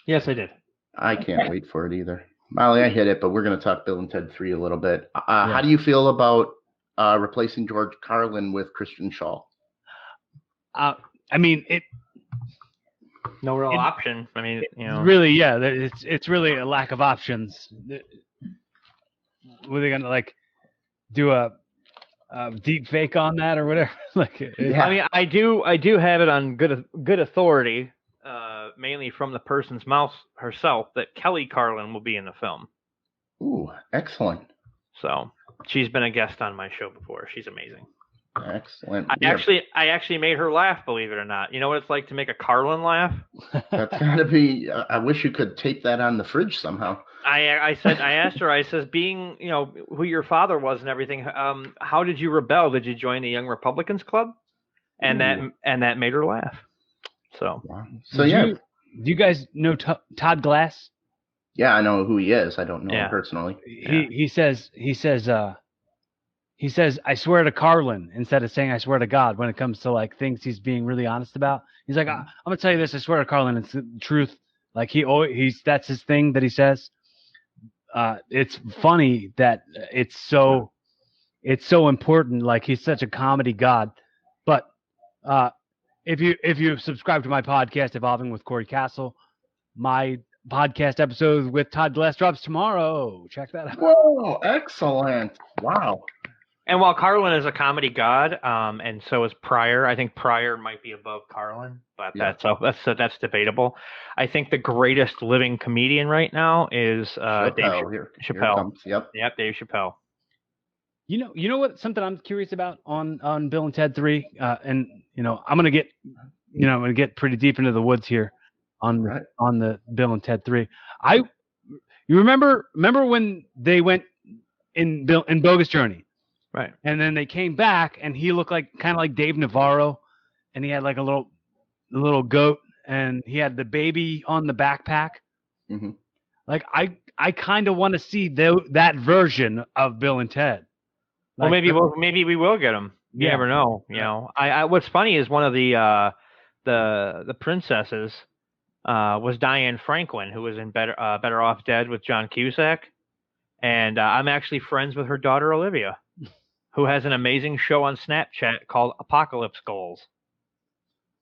Yes, I did. I can't wait for it either. Molly, I hit it, but we're going to talk Bill and Ted 3 a little bit. Yeah. How do you feel about replacing George Carlin with Christian Shaw? I mean, No real option. I mean, really, yeah, it's really a lack of options. Were they gonna like do a deep fake on that or whatever? I mean, I do have it on good authority, mainly from the person's mouth herself, that Kelly Carlin will be in the film. Ooh, excellent. So she's been a guest on my show before. She's amazing. Excellent. I actually made her laugh, believe it or not. You know what it's like to make a Carlin laugh? That's gotta be. I wish you could tape that on the fridge somehow. I asked her. I says, being who your father was and everything. How did you rebel? Did you join the Young Republicans Club? And that made her laugh. So wow. Do you guys know Todd Glass? Yeah, I know who he is. I don't know him personally. He says I swear to Carlin instead of saying I swear to God when it comes to like things he's being really honest about. He's like, I'm gonna tell you this. I swear to Carlin, it's the truth. Like that's his thing that he says. It's funny that it's so important. Like he's such a comedy god. But if you subscribe to my podcast, Evolving with Kory Castle, my podcast episode with Todd Glass drops tomorrow. Check that out. Whoa, excellent! Wow. And while Carlin is a comedy god, and so is Pryor, I think Pryor might be above Carlin, but that's debatable. I think the greatest living comedian right now is Dave Chappelle. Yep, Dave Chappelle. You know what? Something I'm curious about on Bill and Ted 3, and I'm gonna get pretty deep into the woods here on the Bill and Ted 3. You remember when they went in Bogus Journey? Right. And then they came back, and he looked kind of like Dave Navarro, and he had like a little goat, and he had the baby on the backpack. Mm-hmm. Like I kind of want to see that version of Bill and Ted. Well, maybe we will get him. You never know. You know, what's funny is one of the princesses was Diane Franklin, who was in Better Off Dead with John Cusack, and I'm actually friends with her daughter Olivia, who has an amazing show on Snapchat called Apocalypse Goals.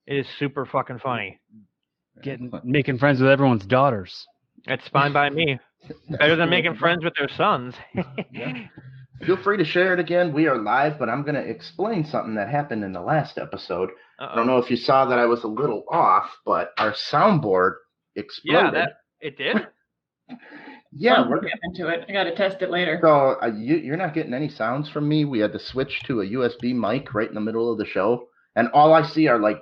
It is super fucking funny. Making friends with everyone's daughters. It's fine by me. Better than making friends with their sons. Yeah. Feel free to share it again. We are live, but I'm going to explain something that happened in the last episode. I don't know if you saw that I was a little off, but our soundboard exploded. Yeah, it did. Yeah, we're getting into it. I got to test it later. So you're not getting any sounds from me. We had to switch to a USB mic right in the middle of the show, and all I see are like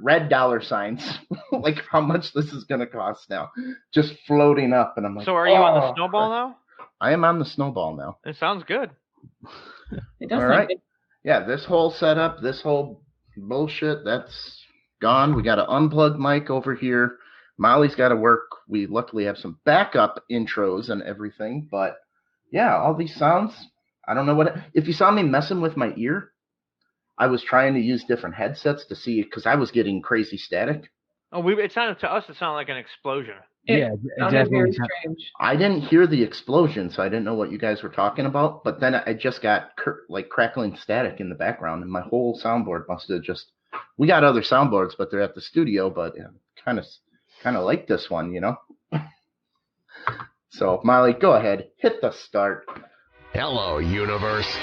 red dollar signs, like how much this is going to cost now, just floating up. And I'm like, so are you on the snowball now? I am on the snowball now. It sounds good. It does sound good. Yeah, this whole setup, this whole bullshit, that's gone. We got an unplugged mic over here. Molly's got to work. We luckily have some backup intros and everything. But yeah, all these sounds, I don't know if you saw me messing with my ear, I was trying to use different headsets to see, because I was getting crazy static. Oh, it sounded to us, it sounded like an explosion. It sounded very strange. I didn't hear the explosion, so I didn't know what you guys were talking about. But then I just got like crackling static in the background, and my whole soundboard must have just. We got other soundboards, but they're at the studio. But kind of like this one, So Molly, go ahead, hit the start. Hello, universe.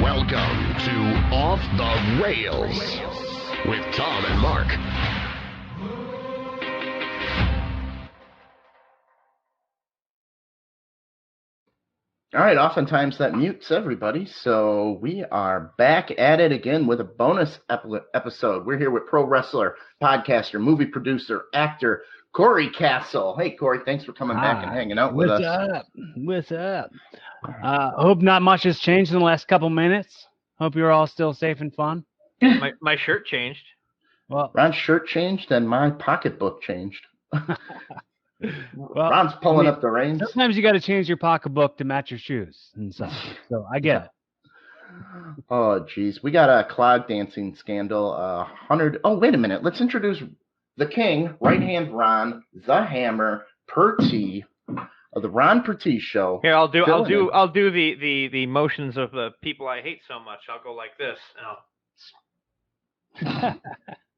Welcome to Off the Rails with Tom and Mark. All right, oftentimes that mutes everybody, so we are back at it again with a bonus episode. We're here with pro wrestler, podcaster, movie producer, actor, Kory Castle. Hey, Kory, thanks for coming back and hanging out with us. What's up? Hope not much has changed in the last couple minutes. Hope you're all still safe and fun. My shirt changed. Well, Ron's shirt changed and my pocketbook changed. Well, Ron's pulling up the reins. Sometimes you got to change your pocketbook to match your shoes and stuff. So I get it. Oh, geez. We got a clog dancing scandal. 100. Oh, wait a minute. Let's introduce the King, Right Hand Ron, the Hammer, Perty, of the Ron Perty Show. Here, I'll do the motions of the people I hate so much. I'll go like this.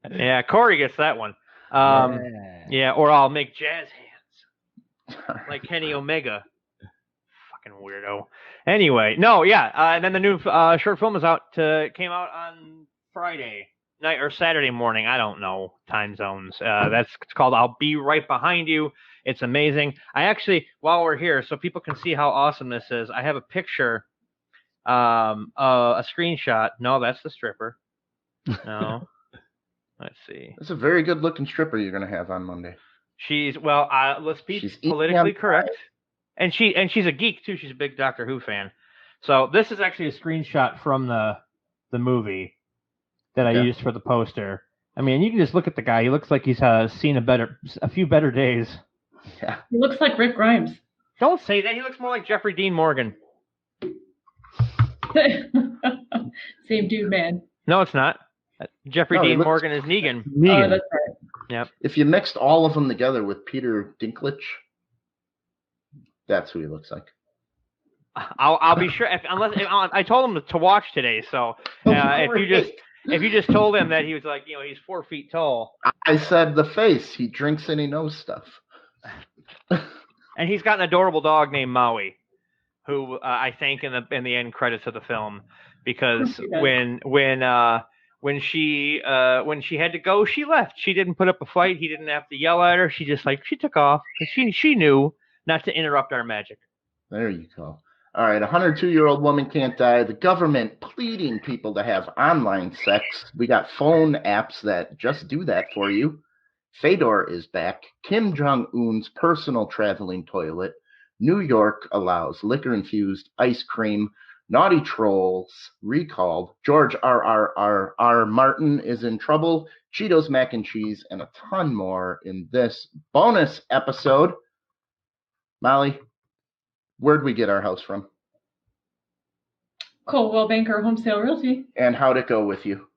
Yeah, Cory gets that one. Yeah, or I'll make jazz hands like Kenny Omega. Fucking weirdo. Anyway, no, yeah, and then the new short film is out. Came out on Friday night or Saturday morning. I don't know time zones. It's called "I'll Be Right Behind You." It's amazing. I actually, while we're here, so people can see how awesome this is, I have a picture, a screenshot. No, that's the stripper. No. Let's see. That's a very good-looking stripper you're going to have on Monday. She's let's be politically correct, and she's a geek too. She's a big Doctor Who fan. So this is actually a screenshot from the movie that I used for the poster. I mean, you can just look at the guy. He looks like he's seen a few better days. Yeah. He looks like Rick Grimes. Don't say that. He looks more like Jeffrey Dean Morgan. Same dude, man. No, it's not. Jeffrey Dean Morgan is Negan. Oh, that's right. Yep. If you mixed all of them together with Peter Dinklage, that's who he looks like. I'll be sure. Unless I told him to watch today, so if you just told him that he was like, he's 4 feet tall. I said the face. He drinks and he knows stuff. And he's got an adorable dog named Maui, who I thank in the end credits of the film, because when she had to go, she left. She didn't put up a fight. He didn't have to yell at her. She just she took off because she knew not to interrupt our magic. There you go. All right, a 102-year-old woman can't die. The government pleading people to have online sex. We got phone apps that just do that for you. FEDOR is back. Kim Jun Un's personal traveling toilet. New York allows liquor-infused ice cream. Naughty Trolls recalled. George RRRRR Martin is in trouble. Cheetos Mac N Cheese, and a ton more in this bonus episode. Molly, where'd we get our house from? Coldwell Banker Home Sale Realty. And how'd it go with you?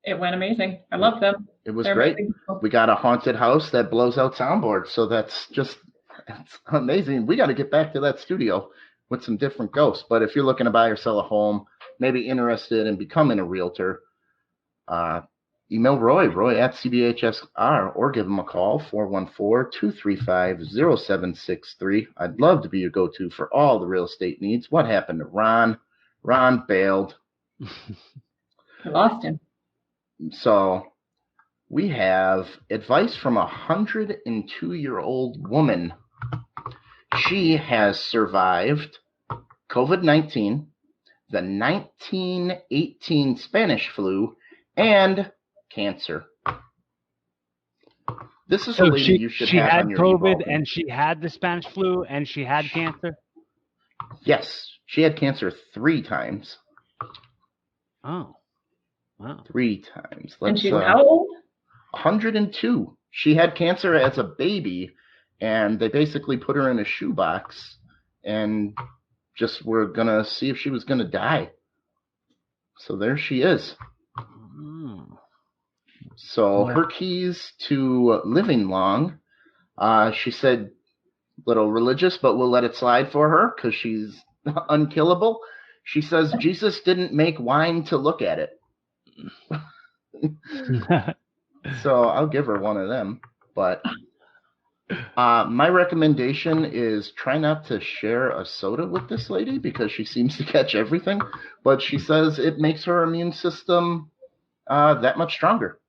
It went amazing. I love them. It was great. We got a haunted house that blows out soundboards, so that's amazing. We got to get back to that studio with some different ghosts. But if you're looking to buy or sell a home, maybe interested in becoming a realtor, email Roy at CBHSR, or give him a call, 414-235-0763. I'd love to be your go-to for all the real estate needs. What happened to Ron? Ron bailed. I lost him. So we have advice from a 102-year-old woman. She has survived COVID-19, the 1918 Spanish flu, and cancer. This is a lady you should have on your She had COVID, email. and she had the Spanish flu, and she had cancer? Yes, she had cancer 3 times. Oh, wow. 3 times. And she's how old? 102. She had cancer as a baby, and they basically put her in a shoebox and just were going to see if she was going to die. So there she is. So her keys to living long, she said, little religious, but we'll let it slide for her because she's unkillable. She says Jesus didn't make wine to look at it. So I'll give her one of them. But my recommendation is try not to share a soda with this lady because she seems to catch everything. But she says it makes her immune system that much stronger.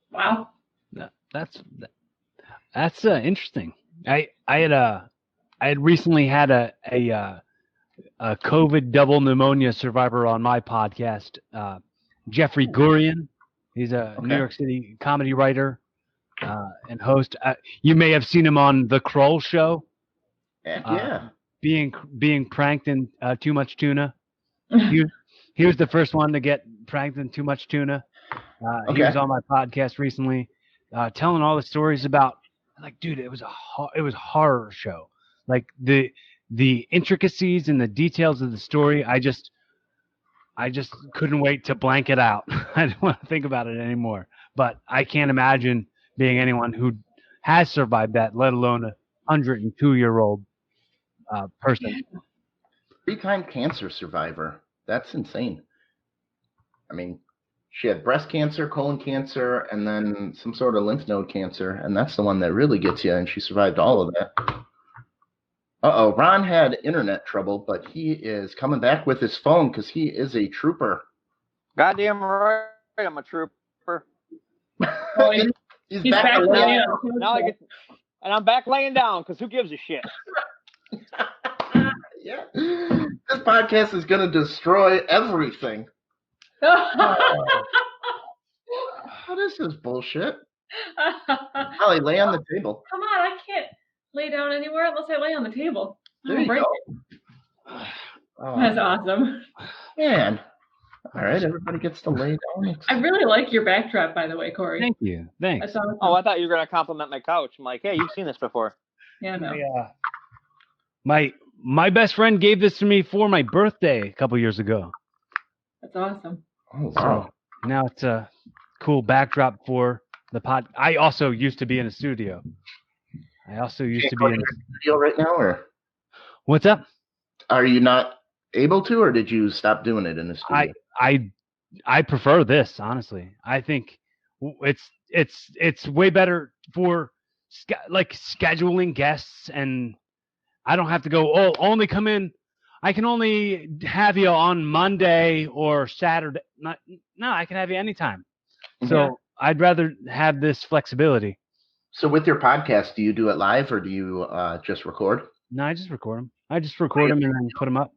Wow. That's interesting. I had recently had a COVID double pneumonia survivor on my podcast, Jeffrey Gurian. He's a New York City comedy writer and host. You may have seen him on The Kroll Show. Yeah. Being pranked in too much tuna. He was the first one to get pranked in too much tuna. He was on my podcast recently, telling all the stories about. Like, dude, it was a horror show. Like the intricacies and the details of the story, I just couldn't wait to blank it out. I didn't want to think about it anymore. but I can't imagine being anyone who has survived that, let alone a 102-year-old person. 3-time cancer survivor. That's insane. I mean, she had breast cancer, colon cancer, and then some sort of lymph node cancer, and that's the one that really gets you, and she survived all of that. Uh-oh, Ron had internet trouble, but he is coming back with his phone because he is a trooper. Goddamn right, I'm a trooper. Oh, he's he's back back to laying life. down. Now I get, and I'm back laying down because who gives a shit? Yeah. This podcast is going to destroy everything. Oh, this is bullshit. Holly, lay on the table. Come on, I can't lay down anywhere unless I lay on the table. There you break go. it. Oh, That's awesome. man. All right, everybody gets to lay down. I really like your backdrop, by the way, Cory. Thank you. Thanks. That's awesome. Oh, I thought you were gonna compliment my couch. I'm like, hey, you've seen this before. Yeah, no. My best friend gave this to me for my birthday a couple years ago. That's awesome. Oh, wow. So now it's a cool backdrop for the pod. I also used to be in a studio. I also used to be in a studio right now, or What's up? are you not able to, or did you stop doing it in the studio? I prefer this, honestly. I think it's way better for like scheduling guests, and I don't have to go, oh, only come in. I can only have you on Monday or Saturday. No, I can have you anytime. So I'd rather have this flexibility. So with your podcast, do you do it live, or do you just record? No, I just record them. I just record them and then put them up.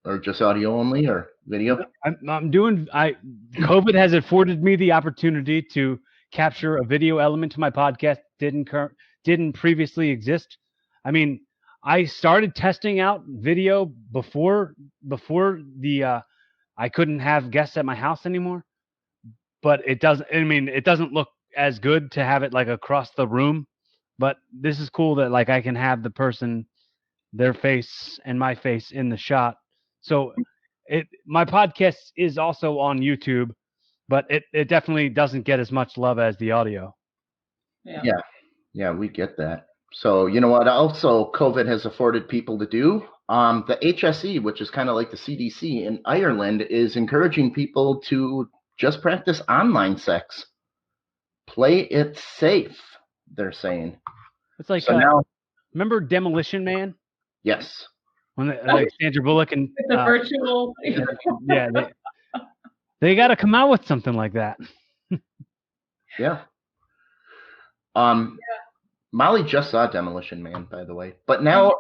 Or just audio only, or video? COVID has afforded me the opportunity to capture a video element to my podcast didn't previously exist. I mean, I started testing out video before the I couldn't have guests at my house anymore. But it doesn't look as good to have it like across the room. But this is cool that like I can have the person, their face and my face in the shot. So my podcast is also on YouTube, but it definitely doesn't get as much love as the audio. Yeah, we get that. So you know what also COVID has afforded people to do? The HSE, which is kind of like the CDC in Ireland, is encouraging people to just practice online sex. Play it safe, they're saying. It's like, so now, remember Demolition Man? Yes. When like Sandra Bullock and the virtual. Yeah, they got to come out with something like that. Yeah. Molly just saw Demolition Man, by the way, but now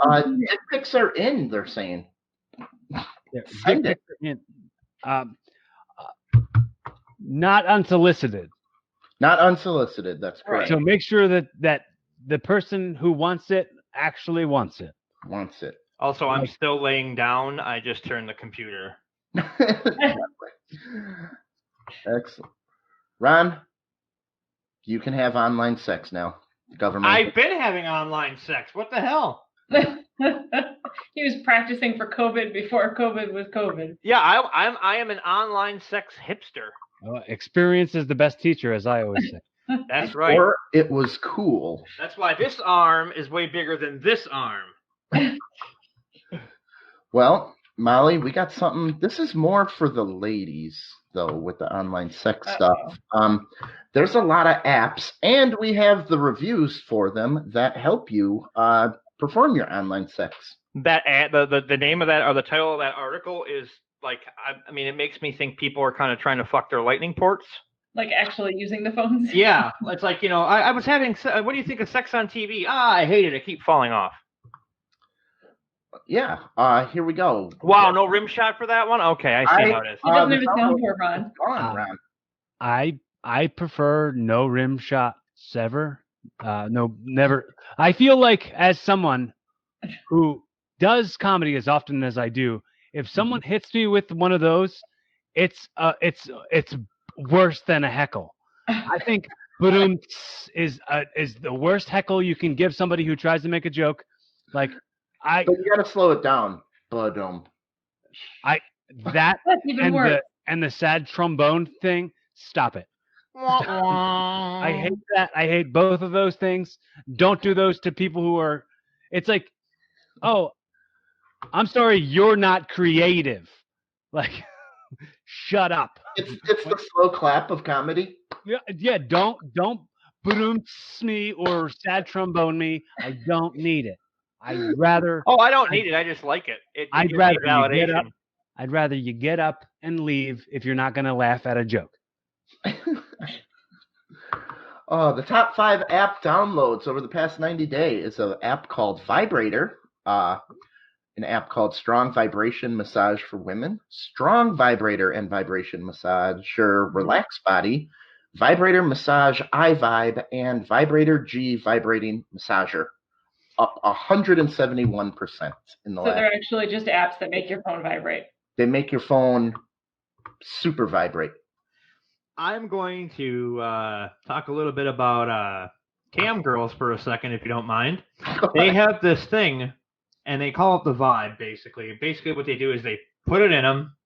dick pics are in. They're saying. Send it. Not unsolicited. Not unsolicited. That's correct. So make sure that the person who wants it actually wants it. Wants it. Also, I'm still laying down. I just turned the computer. Excellent. Ron, you can have online sex now. Government. I've been having online sex. What the hell? He was practicing for COVID before COVID was COVID. Yeah, I am an online sex hipster. Experience is the best teacher, as I always say. That's right. Or it was cool. That's why this arm is way bigger than this arm. Well, Molly, we got something. This is more for the ladies, though, with the online sex stuff. There's a lot of apps, and we have the reviews for them that help you perform your online sex. That the name of that, or the title of that article is like, I mean, it makes me think people are kind of trying to fuck their lightning ports. Like actually using the phones? Yeah. It's like, you know, I was having, what do you think of sex on TV? I hate it. I keep falling off. Yeah. Here we go. Wow, no rim shot for that one? Okay, I see how it is. He doesn't even sound for Ron. Ron. I prefer no rim shots ever. No, never. I feel like as someone who does comedy as often as I do, if someone hits me with one of those, it's worse than a heckle. I think "boom" is the worst heckle you can give somebody who tries to make a joke. Like but you gotta slow it down. Boom. That's even worse. And the sad trombone thing. Stop it. I hate that. I hate both of those things. Don't do those to people who are. It's like, oh, I'm sorry, you're not creative. Like, shut up. It's the slow clap of comedy. Yeah. Don't boom me or sad trombone me. I don't need it. I'd rather. Oh, I don't need it. I just like it. It I'd gives rather me you get validation. up. I'd rather you get up and leave if you're not going to laugh at a joke. The top 5 app downloads over the past 90 days is an app called Vibrator, an app called Strong Vibration Massage for Women, Strong Vibrator and Vibration Massager Relax Body, Vibrator Massage iVibe, and Vibrator G Vibrating Massager, up 171% in the So last. they're actually just apps that make your phone vibrate. They make your phone super vibrate. I'm going to talk a little bit about cam girls for a second, if you don't mind. They have this thing, and they call it the Vibe, basically. Basically, what they do is they put it in them,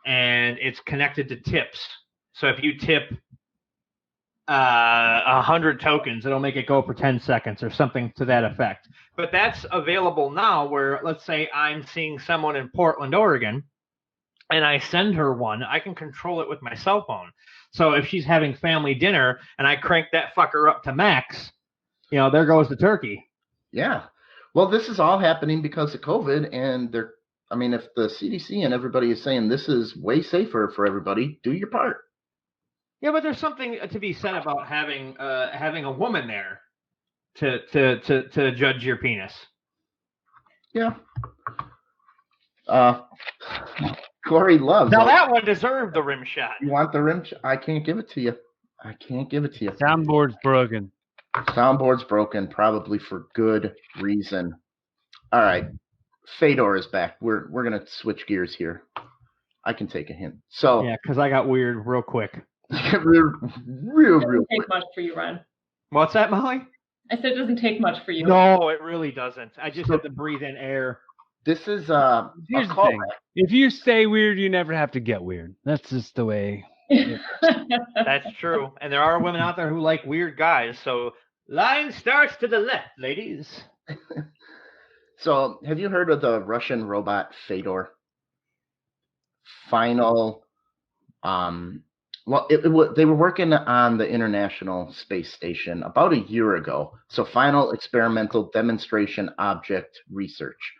and it's connected to tips. So if you tip 100 tokens, it'll make it go for 10 seconds or something to that effect. But that's available now where, let's say I'm seeing someone in Portland, Oregon, and I send her one, I can control it with my cell phone. So if she's having family dinner and I crank that fucker up to max, there goes the turkey. Yeah. Well, this is all happening because of COVID, and if the CDC and everybody is saying this is way safer for everybody, do your part. Yeah, but there's something to be said about having a woman there to judge your penis. Yeah. Cory loves. Now that one deserved the rim shot. You want the rim shot? I can't give it to you. Soundboard's broken. Soundboard's broken, probably for good reason. All right. FEDOR is back. We're gonna switch gears here. I can take a hint. So yeah, because I got weird real quick. real It doesn't take quick. much for you, Ron. What's that, Molly? I said it doesn't take much for you. No, it really doesn't. I just have to breathe in air. This is Here's the callback. thing. If you stay weird, you never have to get weird. That's just the way. That's true. And there are women out there who like weird guys. So line starts to the left, ladies. So have you heard of the Russian robot FEDOR? Final. Well, they were working on the International Space Station about a year ago. So final experimental demonstration object research.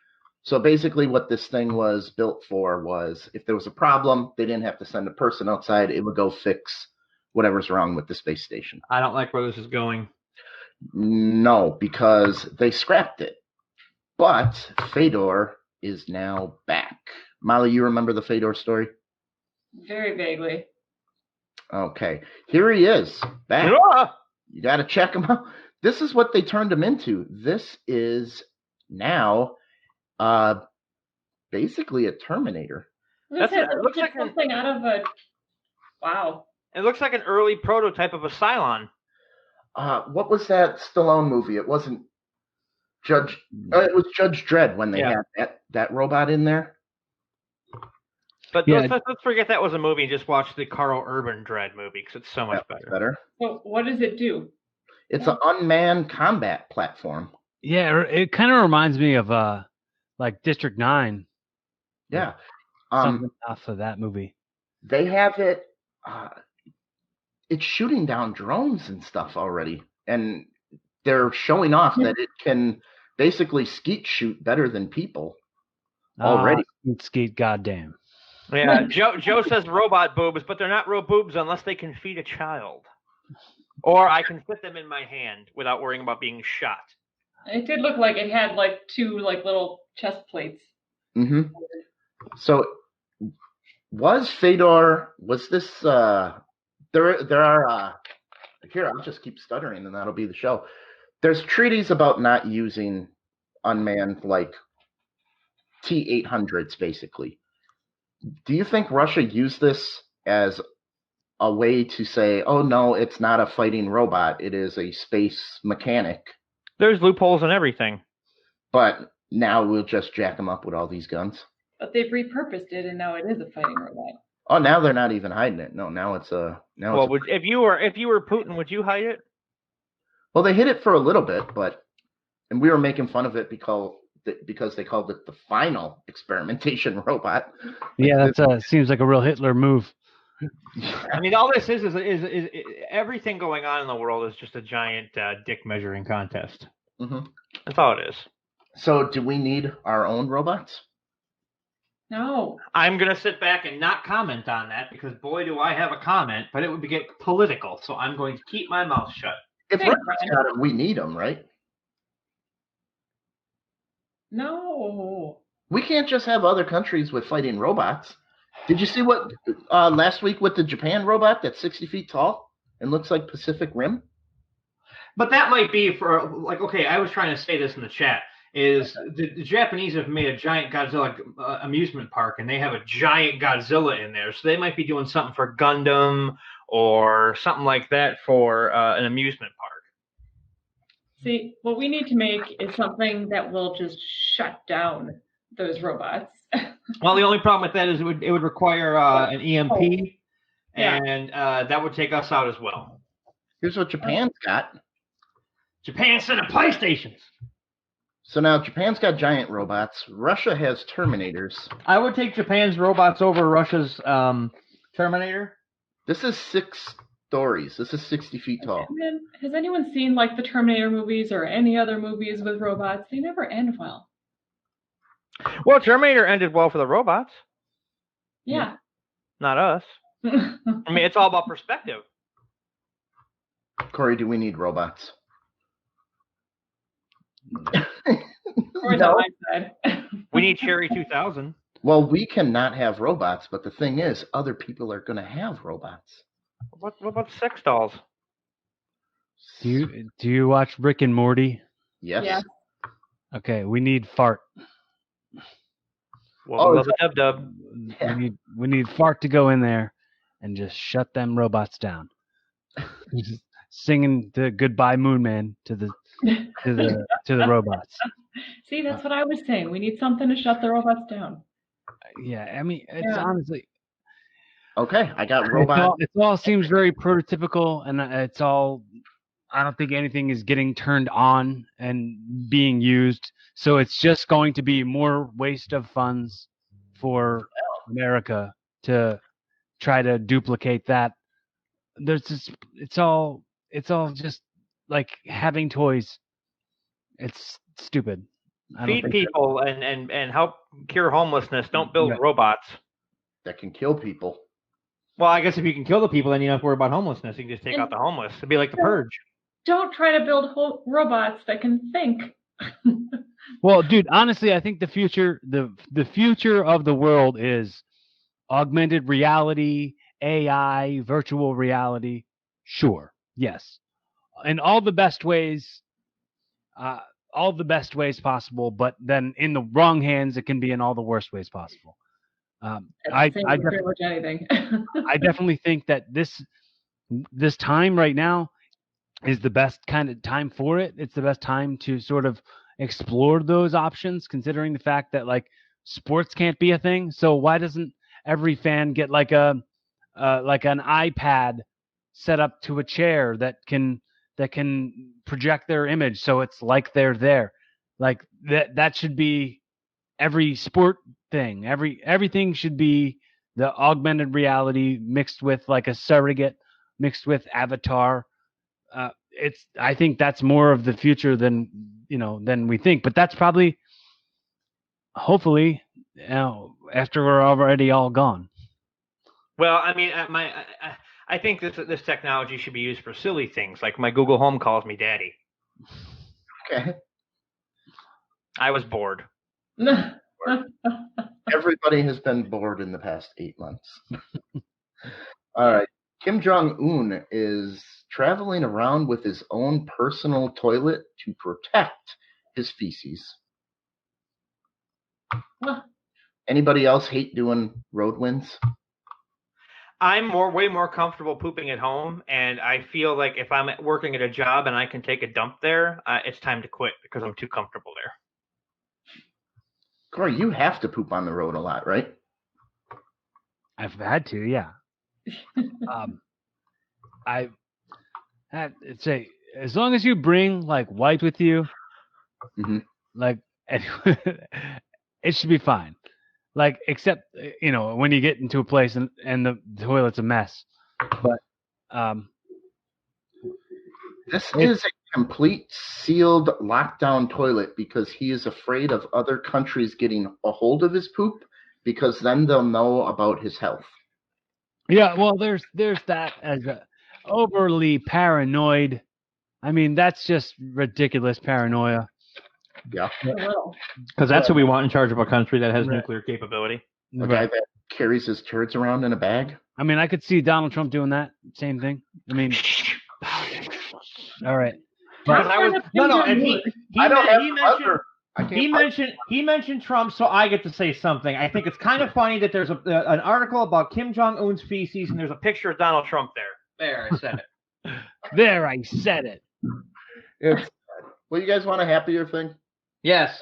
So basically what this thing was built for was if there was a problem, they didn't have to send a person outside. It would go fix whatever's wrong with the space station. I don't like where this is going. No, because they scrapped it. But FEDOR is now back. Molly, you remember the FEDOR story? Very vaguely. Okay. Here he is, back. Ah! You got to check him out. This is what they turned him into. This is now basically a Terminator. It looks like something out of a... Wow. It looks like an early prototype of a Cylon. What was that Stallone movie? It wasn't Judge... it was Judge Dredd when they had that robot in there. But let's forget that was a movie and just watch the Carl Urban Dredd movie because it's so much better. So what does it do? It's an unmanned combat platform. Yeah, it kind of reminds me of like District 9. Yeah. Something off of that movie. They have it. It's shooting down drones and stuff already, and they're showing off that it can basically skeet shoot better than people already. Skeet, goddamn. Yeah, Joe says robot boobs, but they're not real boobs unless they can feed a child, or I can fit them in my hand without worrying about being shot. It did look like it had like two like little chest plates. Mm-hmm. So, was this? There are. Here, I'll just keep stuttering, and that'll be the show. There's treaties about not using unmanned like T-800s, basically. Do you think Russia used this as a way to say, "Oh no, it's not a fighting robot; it is a space mechanic"? There's loopholes in everything. But now we'll just jack them up with all these guns. But they've repurposed it, and now it is a fighting robot. Oh, now they're not even hiding it. No, now it's Well, if you were Putin, would you hide it? Well, they hid it for a little bit, and we were making fun of it because they called it the final experimentation robot. Yeah, that seems like a real Hitler move. I mean, all this is everything going on in the world is just a giant dick measuring contest. Mm-hmm. That's all it is. So, do we need our own robots? No. I'm going to sit back and not comment on that because, boy, do I have a comment, but it would get political, so I'm going to keep my mouth shut. If Russia's got them, we need them, right? No. We can't just have other countries with fighting robots. Did you see what last week with the Japan robot that's 60 feet tall and looks like Pacific Rim? But that might be for, like, okay, I was trying to say this in the chat, is the Japanese have made a giant Godzilla amusement park, and they have a giant Godzilla in there, so they might be doing something for Gundam or something like that for an amusement park. See, what we need to make is something that will just shut down those robots. Well, the only problem with that is it would require an EMP, and that would take us out as well. Here's what Japan's got. Japan sent PlayStations. So now Japan's got giant robots. Russia has Terminators. I would take Japan's robots over Russia's Terminator. This is 6 stories. This is 60 feet tall. Has anyone seen like the Terminator movies or any other movies with robots? They never end well. Well, Terminator ended well for the robots. Yeah. Not us. I mean, it's all about perspective. Cory, do we need robots? No. We need Cherry 2000. Well, we cannot have robots, but the thing is, other people are going to have robots. What about sex dolls? Do you watch Rick and Morty? Yes. Yeah. Okay, we need fart. Well, dub. Yeah. We need fart to go in there and just shut them robots down. Just singing the Goodbye Moon Man to the robots. See, that's what I was saying. We need something to shut the robots down. Yeah, I mean, it's honestly. Okay, I got robots. It all seems very prototypical, and it's all. I don't think anything is getting turned on and being used, so it's just going to be more waste of funds for America to try to duplicate that. It's all just like having toys. It's stupid. Feed people and help cure homelessness. Don't build robots that can kill people. Well, I guess if you can kill the people, then you don't have to worry about homelessness. You can just take out the homeless. It'd be like the Purge. Don't try to build robots that can think. Well, dude, honestly, I think the future of the world is augmented reality, AI, virtual reality. Sure, yes, in all the best ways possible. But then in the wrong hands, it can be in all the worst ways possible. I definitely think that this time right now is the best kind of time for it. It's the best time to sort of explore those options, considering the fact that like sports can't be a thing. So why doesn't every fan get like an iPad set up to a chair that can project their image so it's like they're there? Like that should be every sport thing. Everything should be the augmented reality mixed with like a surrogate, mixed with avatar. I think that's more of the future than we think. But that's probably, hopefully, after we're already all gone. Well, I mean, I think this technology should be used for silly things, like my Google Home calls me daddy. Okay. I was bored. Everybody has been bored in the past 8 months. All right. Kim Jun Un is traveling around with his own personal toilet to protect his feces. Anybody else hate doing road wins? I'm way more comfortable pooping at home, and I feel like if I'm working at a job and I can take a dump there, it's time to quit because I'm too comfortable there. Cory, you have to poop on the road a lot, right? I've had to, yeah. I'd say as long as you bring like white with you, like it should be fine. Like except when you get into a place and the toilet's a mess. But this is a complete sealed lockdown toilet because he is afraid of other countries getting a hold of his poop because then they'll know about his health. Yeah, well, there's that as overly paranoid. I mean, that's just ridiculous paranoia. Yeah. Because that's what we want in charge of a country that has nuclear capability. A guy that carries his turds around in a bag. I mean, I could see Donald Trump doing that same thing. I mean, all right. But and he mentioned Trump, so I get to say something. I think it's kind of funny that there's an article about Kim Jong Un's feces, and there's a picture of Donald Trump there. There, I said it. There, I said it. Well, you guys want a happier thing? Yes.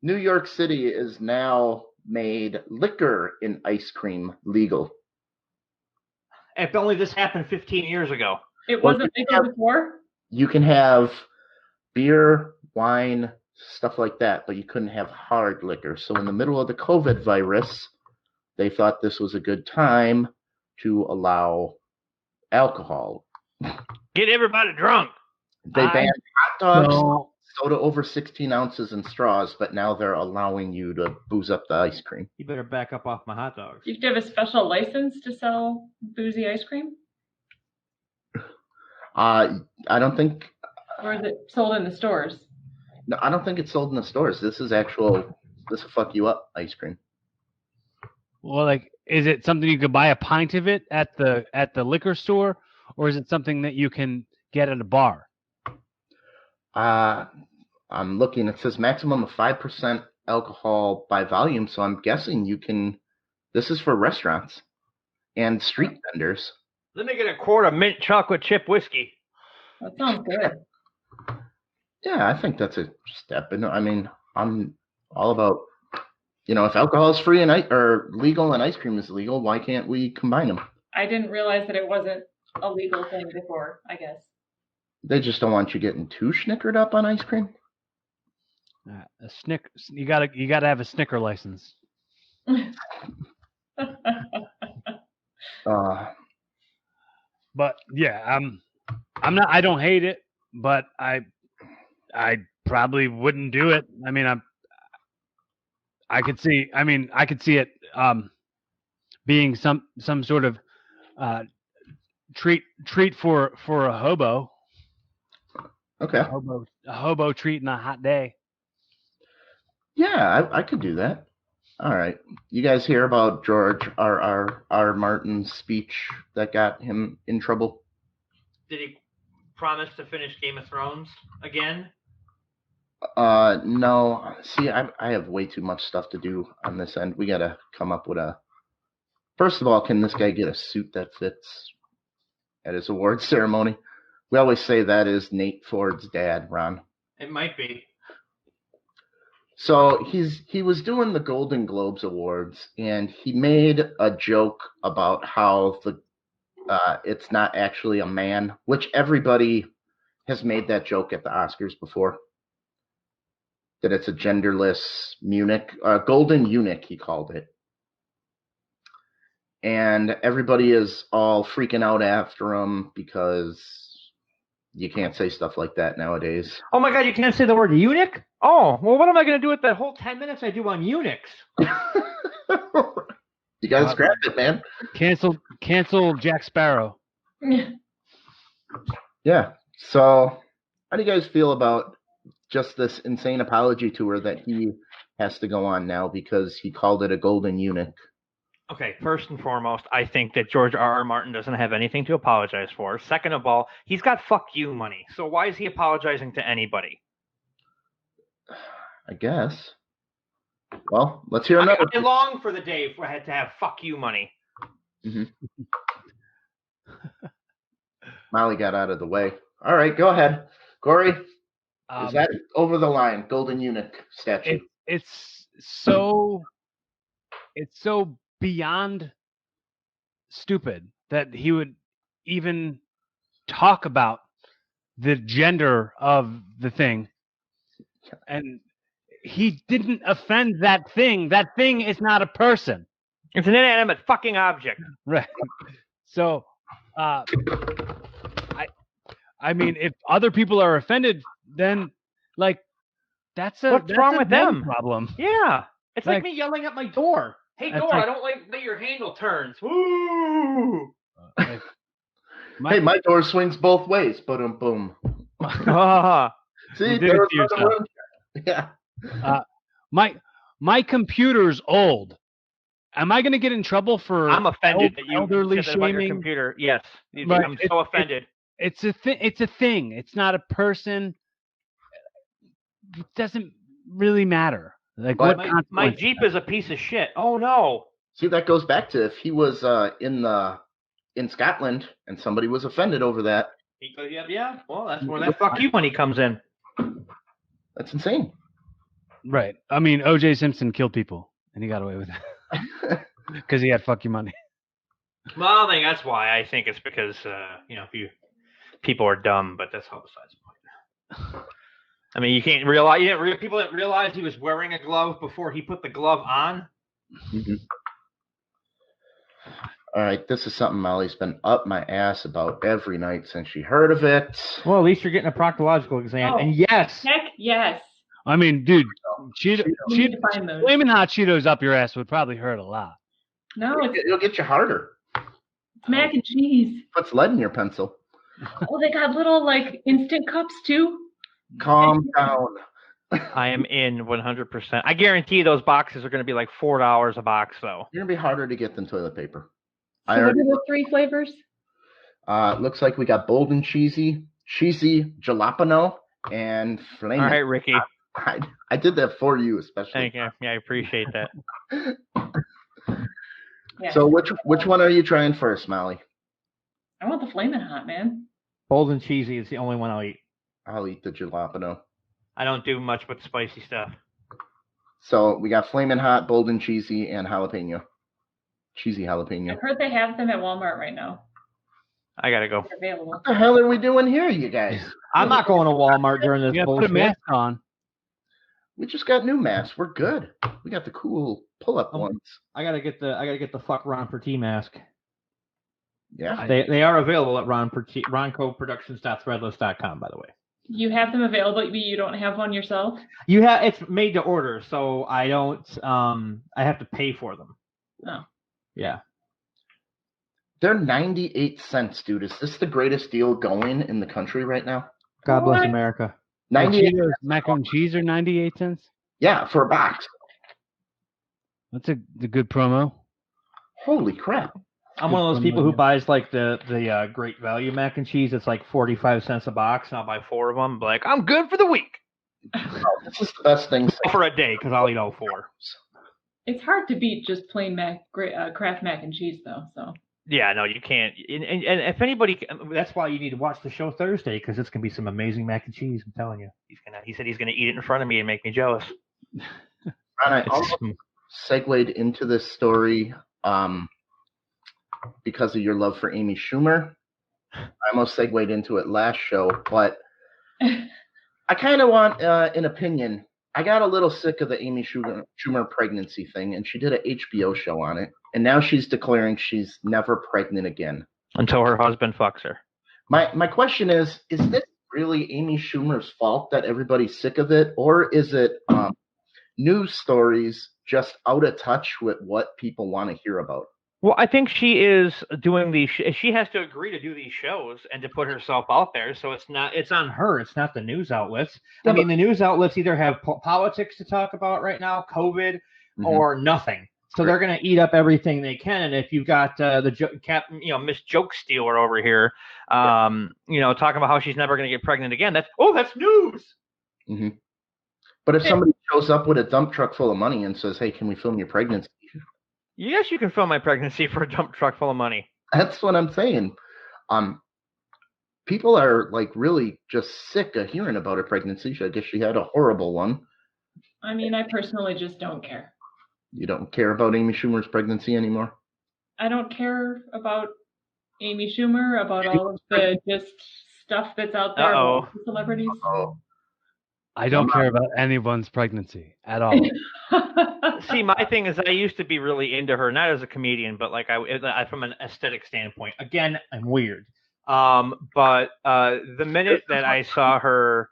New York City is now made liquor in ice cream legal. If only this happened 15 years ago. It wasn't legal before? You can have beer, wine, stuff like that, but you couldn't have hard liquor. So in the middle of the COVID virus, they thought this was a good time to allow alcohol. Get everybody drunk. They banned hot dogs, soda over 16 ounces, and straws, but now they're allowing you to booze up the ice cream. You better back up off my hot dogs. You have to have a special license to sell boozy ice cream? I don't think. Or is it sold in the stores? No, I don't think it's sold in the stores. This is will fuck you up ice cream. Well, like, is it something you could buy a pint of it at the liquor store, or is it something that you can get at a bar? I'm looking. It says maximum of 5% alcohol by volume, so I'm guessing you can. This is for restaurants and street vendors. Let me get a quart of mint chocolate chip whiskey. That sounds good. Yeah, I think that's a step. And I mean, I'm all about, if alcohol is free or legal and ice cream is legal, why can't we combine them? I didn't realize that it wasn't a legal thing before, I guess. They just don't want you getting too snickered up on ice cream. You gotta have a snicker license. But yeah, I don't hate it, but I probably wouldn't do it. I mean, I could see it being some sort of treat for a hobo. Okay. A hobo treat in a hot day. Yeah, I could do that. All right. You guys hear about George R.R.R. Martin's speech that got him in trouble? Did he promise to finish Game of Thrones again? No. See, I have way too much stuff to do on this end. We got to come up with a... First of all, can this guy get a suit that fits at his awards ceremony? We always say that is Nate Ford's dad, Ron. It might be. So he was doing the Golden Globes Awards, and he made a joke about how it's not actually a man, which everybody has made that joke at the Oscars before. That it's a genderless golden eunuch, he called it. And everybody is all freaking out after him because you can't say stuff like that nowadays. Oh my God, you can't say the word eunuch? Oh, well, what am I going to do with that whole 10 minutes I do on eunuchs? You got to scrap it, man. Cancel Jack Sparrow. Yeah. So how do you guys feel about just this insane apology tour that he has to go on now because he called it a golden eunuch? Okay, first and foremost, I think that George R.R. Martin doesn't have anything to apologize for. Second of all, he's got fuck you money. So why is he apologizing to anybody? I guess. Well, let's hear another. I long for the day if I had to have fuck you money. Mm-hmm. Molly got out of the way. All right, go ahead. Cory, is that over the line? Golden eunuch statue. It's so beyond stupid that he would even talk about the gender of the thing. And he didn't offend that thing. That thing is not a person. It's an inanimate fucking object. Right. So, I mean, if other people are offended, then like that's What's wrong with them? problem. Yeah. It's like Like- me yelling at my door. Hey, That's door, like- I don't like that your handle turns. Woo! Like, Hey, my door swings both ways. Boom, boom. Ah, See, You did it there was to another yourself. one. Yeah. my computer's old. Am I going to get in trouble for I'm offended that you elderly said that about your shaming? computer. Yes. Right. I'm so offended. It's a thing. It's a thing. It's not a person. It doesn't really matter. Like But what My consequence- Jeep is a piece of shit. Oh, no. See, that goes back to if he was in Scotland and somebody was offended over that. Yeah. Well, that's where that fuck you money comes in. That's insane. Right. I mean, O.J. Simpson killed people, and he got away with it because he had fuck you money. Well, I think that's why. I think it's because people are dumb, but that's all besides the point. I mean, you can't realize people didn't realize he was wearing a glove before he put the glove on. Mhm. All right, this is something Molly's been up my ass about every night since she heard of it. Well, at least you're getting a proctological exam. Oh. And yes, Heck yes. I mean, dude, We need to find those. flaming hot Cheetos up your ass would probably hurt a lot. No, it's It'll get you harder. mac and cheese. Puts lead in your pencil. Oh, they got little like instant cups too. Calm down. I am in 100%. I guarantee those boxes are going to be like $4 a box, though. You're gonna be harder to get than toilet paper. So what are the 3 flavors? Looks like we got bold and cheesy jalapeno, and flame. All right, Ricky. I did that for you especially. Thank you. Yeah, I appreciate that. Yes. So which one are you trying first, Molly? I want the flaming hot, man. Bold and cheesy is the only one I'll eat. I'll eat the jalapeno. I don't do much with spicy stuff. So we got flaming hot, bold and cheesy, and jalapeno. Cheesy jalapeno. I've heard they have them at Walmart right now. I gotta go. They're available. What the hell are we doing here, you guys? I'm not going to Walmart during this You gotta put a bullshit. mask on. We just got new masks. We're good. We got the cool pull-up ones. I gotta get the fuck Ron Perti mask. Yeah. They are available at roncoproductions.threadless.com, by the way. You have them available, but you don't have one yourself? It's made to order, so I don't I have to pay for them. Oh. Yeah. They're 98 cents, dude. Is this the greatest deal going in the country right now? God bless What? America. 98. Cheetos Mac and Cheese are 98 cents. Yeah, for a box. That's a good promo. Holy crap. I'm one of those people who buys like the Great Value mac and cheese. It's like 45 cents a box, and I'll buy 4 of them. Like, I'm good for the week. Oh, this is the best thing. For a day, because I'll eat all 4. It's hard to beat just plain Kraft mac and cheese, though. So Yeah, no, you can't. And if anybody, that's why you need to watch the show Thursday, because it's gonna be some amazing mac and cheese. I'm telling you, he said he's gonna eat it in front of me and make me jealous. And I almost segued into this story because of your love for Amy Schumer. I almost segued into it last show, but I kind of want an opinion. I got a little sick of the Amy Schumer pregnancy thing, and she did an HBO show on it, and now she's declaring she's never pregnant again. Until her husband fucks her. My question is this really Amy Schumer's fault that everybody's sick of it, or is it news stories just out of touch with what people want to hear about? Well, I think she is doing these. She has to agree to do these shows and to put herself out there. So it's on her. It's not the news outlets. I mean, the news outlets either have politics to talk about right now, COVID, or nothing. So they're going to eat up everything they can. And if you've got Miss Joke Stealer over here, talking about how she's never going to get pregnant again, that's news. Mm-hmm. But if somebody shows up with a dump truck full of money and says, "Hey, can we film your pregnancy?" Yes, you can film my pregnancy for a dump truck full of money. That's what I'm saying. People are like really just sick of hearing about her pregnancy. I guess she had a horrible one. I mean, I personally just don't care. You don't care about Amy Schumer's pregnancy anymore? I don't care about Amy Schumer, about all of the just stuff that's out there about the celebrities. Oh, I don't care about anyone's pregnancy at all. See, my thing is I used to be really into her, not as a comedian, but like I from an aesthetic standpoint. Again, I'm weird. But the minute that I saw her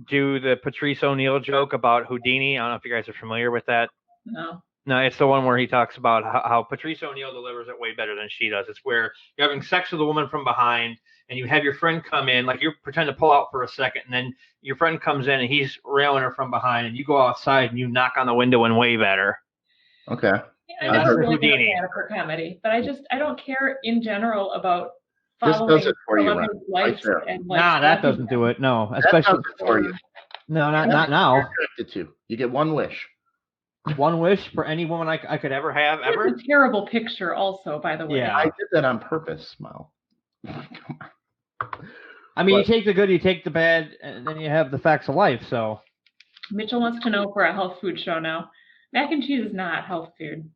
do the Patrice O'Neill joke about Houdini, I don't know if you guys are familiar with that. No. No, it's the one where he talks about how Patrice O'Neill delivers it way better than she does. It's where you're having sex with a woman from behind, and you have your friend come in, like you pretend to pull out for a second, and then your friend comes in and he's railing her from behind, and you go outside and you knock on the window and wave at her. Okay. I never really been a fan of her comedy, but I don't care in general about following this does it for you, celebrity life and like. Nah, that doesn't do it. No, especially that does it for you. No, not now. You get one wish. One wish for any woman I could ever have, ever. It's a terrible picture, also, by the way. Yeah, I did that on purpose, Mal. I mean, you take the good, you take the bad, and then you have the facts of life. So Mitchell wants to know for a health food show now. Mac and cheese is not health food,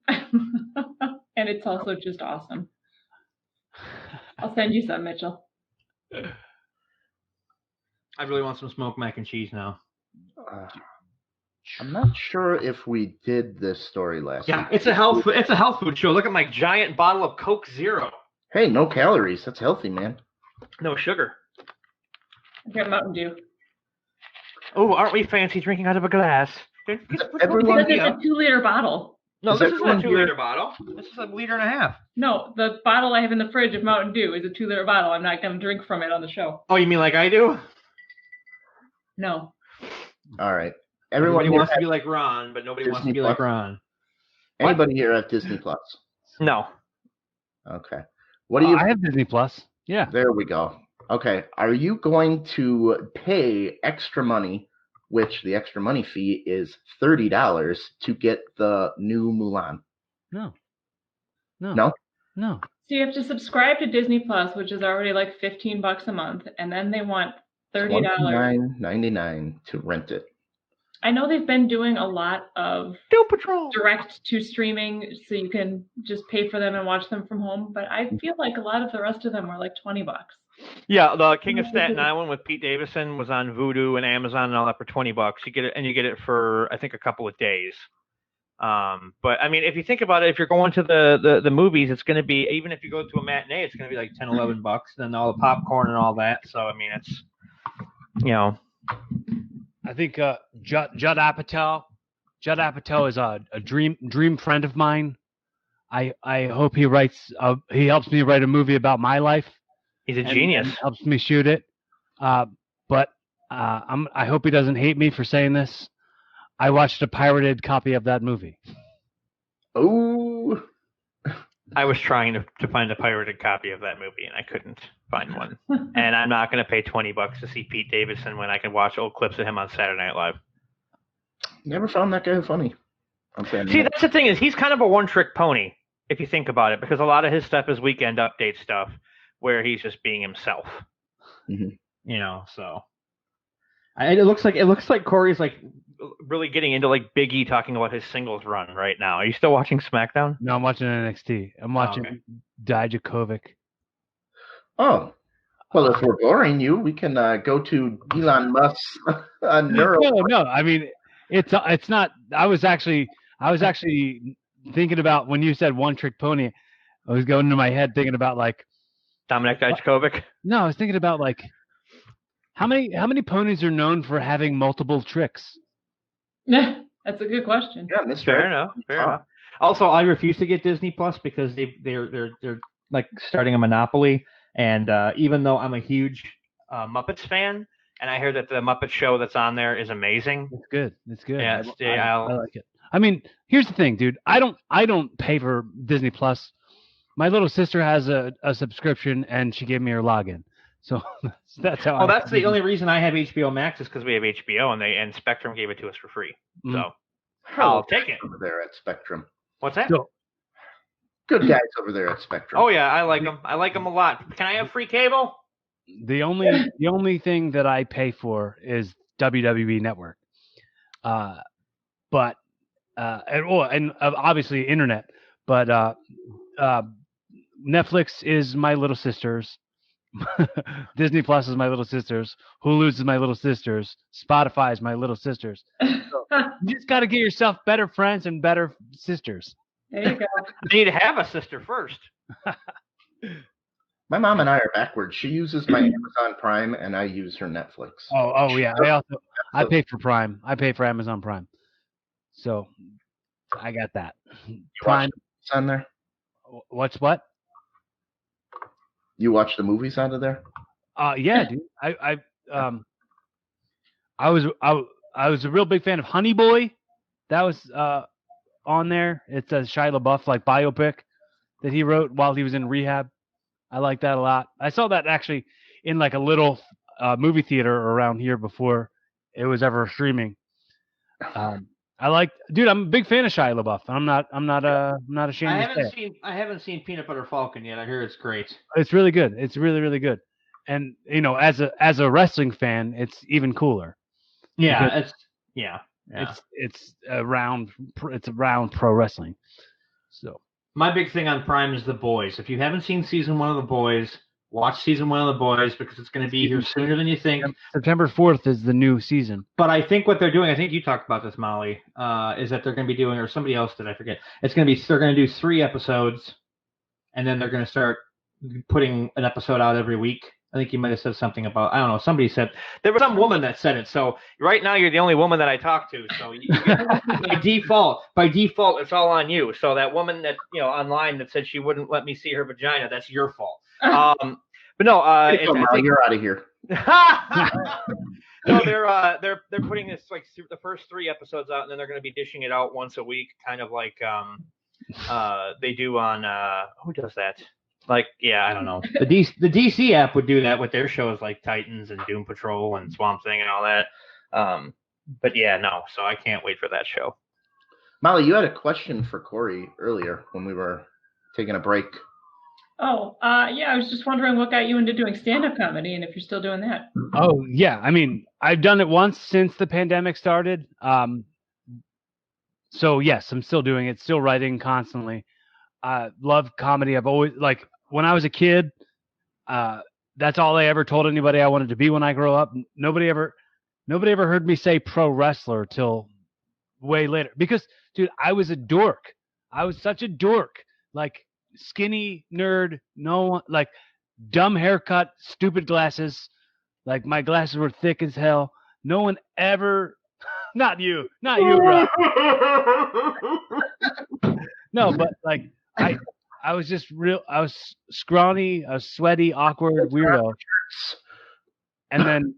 and it's also just awesome. I'll send you some, Mitchell. I really want some smoked mac and cheese now. I'm not sure if we did this story last week. It's a health food show. Look at my giant bottle of Coke Zero. Hey, no calories. That's healthy, man. No sugar. I've got Mountain Dew. Oh, aren't we fancy drinking out of a glass? Everyone It's a 2-liter bottle. No, this isn't a 2-liter bottle. This is a 1.5 liters. No, the bottle I have in the fridge of Mountain Dew is a 2-liter bottle. I'm not going to drink from it on the show. Oh, you mean like I do? No. All right. Everybody wants to be like Ron, but nobody wants to be like Ron. Anybody here have Disney Plus? No. Okay. What do you? I have Disney Plus. Yeah. There we go. Okay. Are you going to pay extra money, which the extra money fee is $30 to get the new Mulan? No. No? No. So you have to subscribe to Disney Plus, which is already like $15 a month, and then they want $30. $29.99 to rent it. I know they've been doing a lot of Doom Patrol direct to streaming, so you can just pay for them and watch them from home. But I feel like a lot of the rest of them were like $20. Yeah, the King of Staten Island with Pete Davidson was on Vudu and Amazon and all that for $20. You get it, and you get it for I think a couple of days. But I mean, if you think about it, if you're going to the movies, it's going to be, even if you go to a matinee, it's going to be like $10, $11, then all the popcorn and all that. So I mean, it's, you know. I think Judd Apatow is a dream friend of mine. I hope he helps me write a movie about my life. He's a genius. And helps me shoot it. But I hope he doesn't hate me for saying this. I watched a pirated copy of that movie. Oh. I was trying to find a pirated copy of that movie, and I couldn't find one. And I'm not going to pay $20 to see Pete Davidson when I can watch old clips of him on Saturday Night Live. Never found that guy funny. See, that's the thing, is he's kind of a one-trick pony, if you think about it, because a lot of his stuff is Weekend Update stuff, where he's just being himself. Mm-hmm. You know, so it looks like Cory's like really getting into like Big E talking about his singles run right now. Are you still watching SmackDown? No, I'm watching NXT. I'm watching Dijakovic. Oh, well, if we're boring you, we can go to Elon Musk's neural. No. I mean, it's not. I was actually thinking about when you said one trick pony. I was going into my head thinking about like Dominic Dijakovic. No, I was thinking about like how many ponies are known for having multiple tricks. That's a good question. Yeah, fair enough. Also, I refuse to get Disney Plus because they're like starting a monopoly. And even though I'm a huge Muppets fan, and I hear that the Muppet Show that's on there is amazing. It's good. Yeah, I like it. I mean, here's the thing, dude. I don't pay for Disney Plus. My little sister has a subscription, and she gave me her login. So that's how. That's the only reason I have HBO Max is because we have HBO, and Spectrum gave it to us for free. So I'll take it. Over there at Spectrum. What's that? So, good guys over there at Spectrum. Oh yeah, I like them. I like them a lot. Can I have free cable? The only thing that I pay for is WWE Network, but and obviously internet. But Netflix is my little sister's. Disney Plus is my little sister's. Hulu is my little sister's. Spotify is my little sister's. So you just got to get yourself better friends and better sisters. There you go. You need to have a sister first. My mom and I are backwards. She uses my Amazon Prime, and I use her Netflix. Oh yeah. I pay for Prime. I pay for Amazon Prime. So I got that. Prime on there. What's what? You watch the movies out of there? Yeah, dude. I was a real big fan of Honey Boy. That was on there. It's a Shia LaBeouf like biopic that he wrote while he was in rehab. I like that a lot. I saw that actually in like a little movie theater around here before it was ever streaming. Dude, I'm a big fan of Shia LaBeouf. I'm not ashamed to say it. I haven't seen Peanut Butter Falcon yet. I hear it's great. It's really good. It's really, really good. And as a wrestling fan, it's even cooler. Yeah, it's around pro wrestling. So my big thing on Prime is The Boys. If you haven't seen season 1 of The Boys, watch season 1 of The Boys because it's going to be here sooner than you think. September 4th is the new season. But I think what they're doing, I think you talked about this, Molly, is that they're going to be doing, or somebody else did, I forget. They're going to do 3 episodes, and then they're going to start putting an episode out every week. I think you might have said something about, I don't know, somebody said, there was some woman that said it. So right now you're the only woman that I talk to. So by default, it's all on you. So that woman that, online that said she wouldn't let me see her vagina, that's your fault. But no, you're out of here. No, they're putting this like the first 3 episodes out, and then they're going to be dishing it out once a week, kind of like they do on who does that? Like, yeah, I don't know. The DC app would do that with their shows like Titans and Doom Patrol and Swamp Thing and all that. But yeah, no. So I can't wait for that show. Molly, you had a question for Cory earlier when we were taking a break. Oh, yeah. I was just wondering what got you into doing stand-up comedy, and if you're still doing that. Oh yeah, I mean, I've done it once since the pandemic started. So yes, I'm still doing it. Still writing constantly. Love comedy. I've always when I was a kid, that's all I ever told anybody I wanted to be when I grow up. Nobody ever heard me say pro wrestler till way later. Because, dude, I was a dork. I was such a dork. Like skinny nerd, dumb haircut, stupid glasses. Like my glasses were thick as hell. No one ever, not you, bro. No, but I was just I was scrawny, I was sweaty, awkward, weirdo. And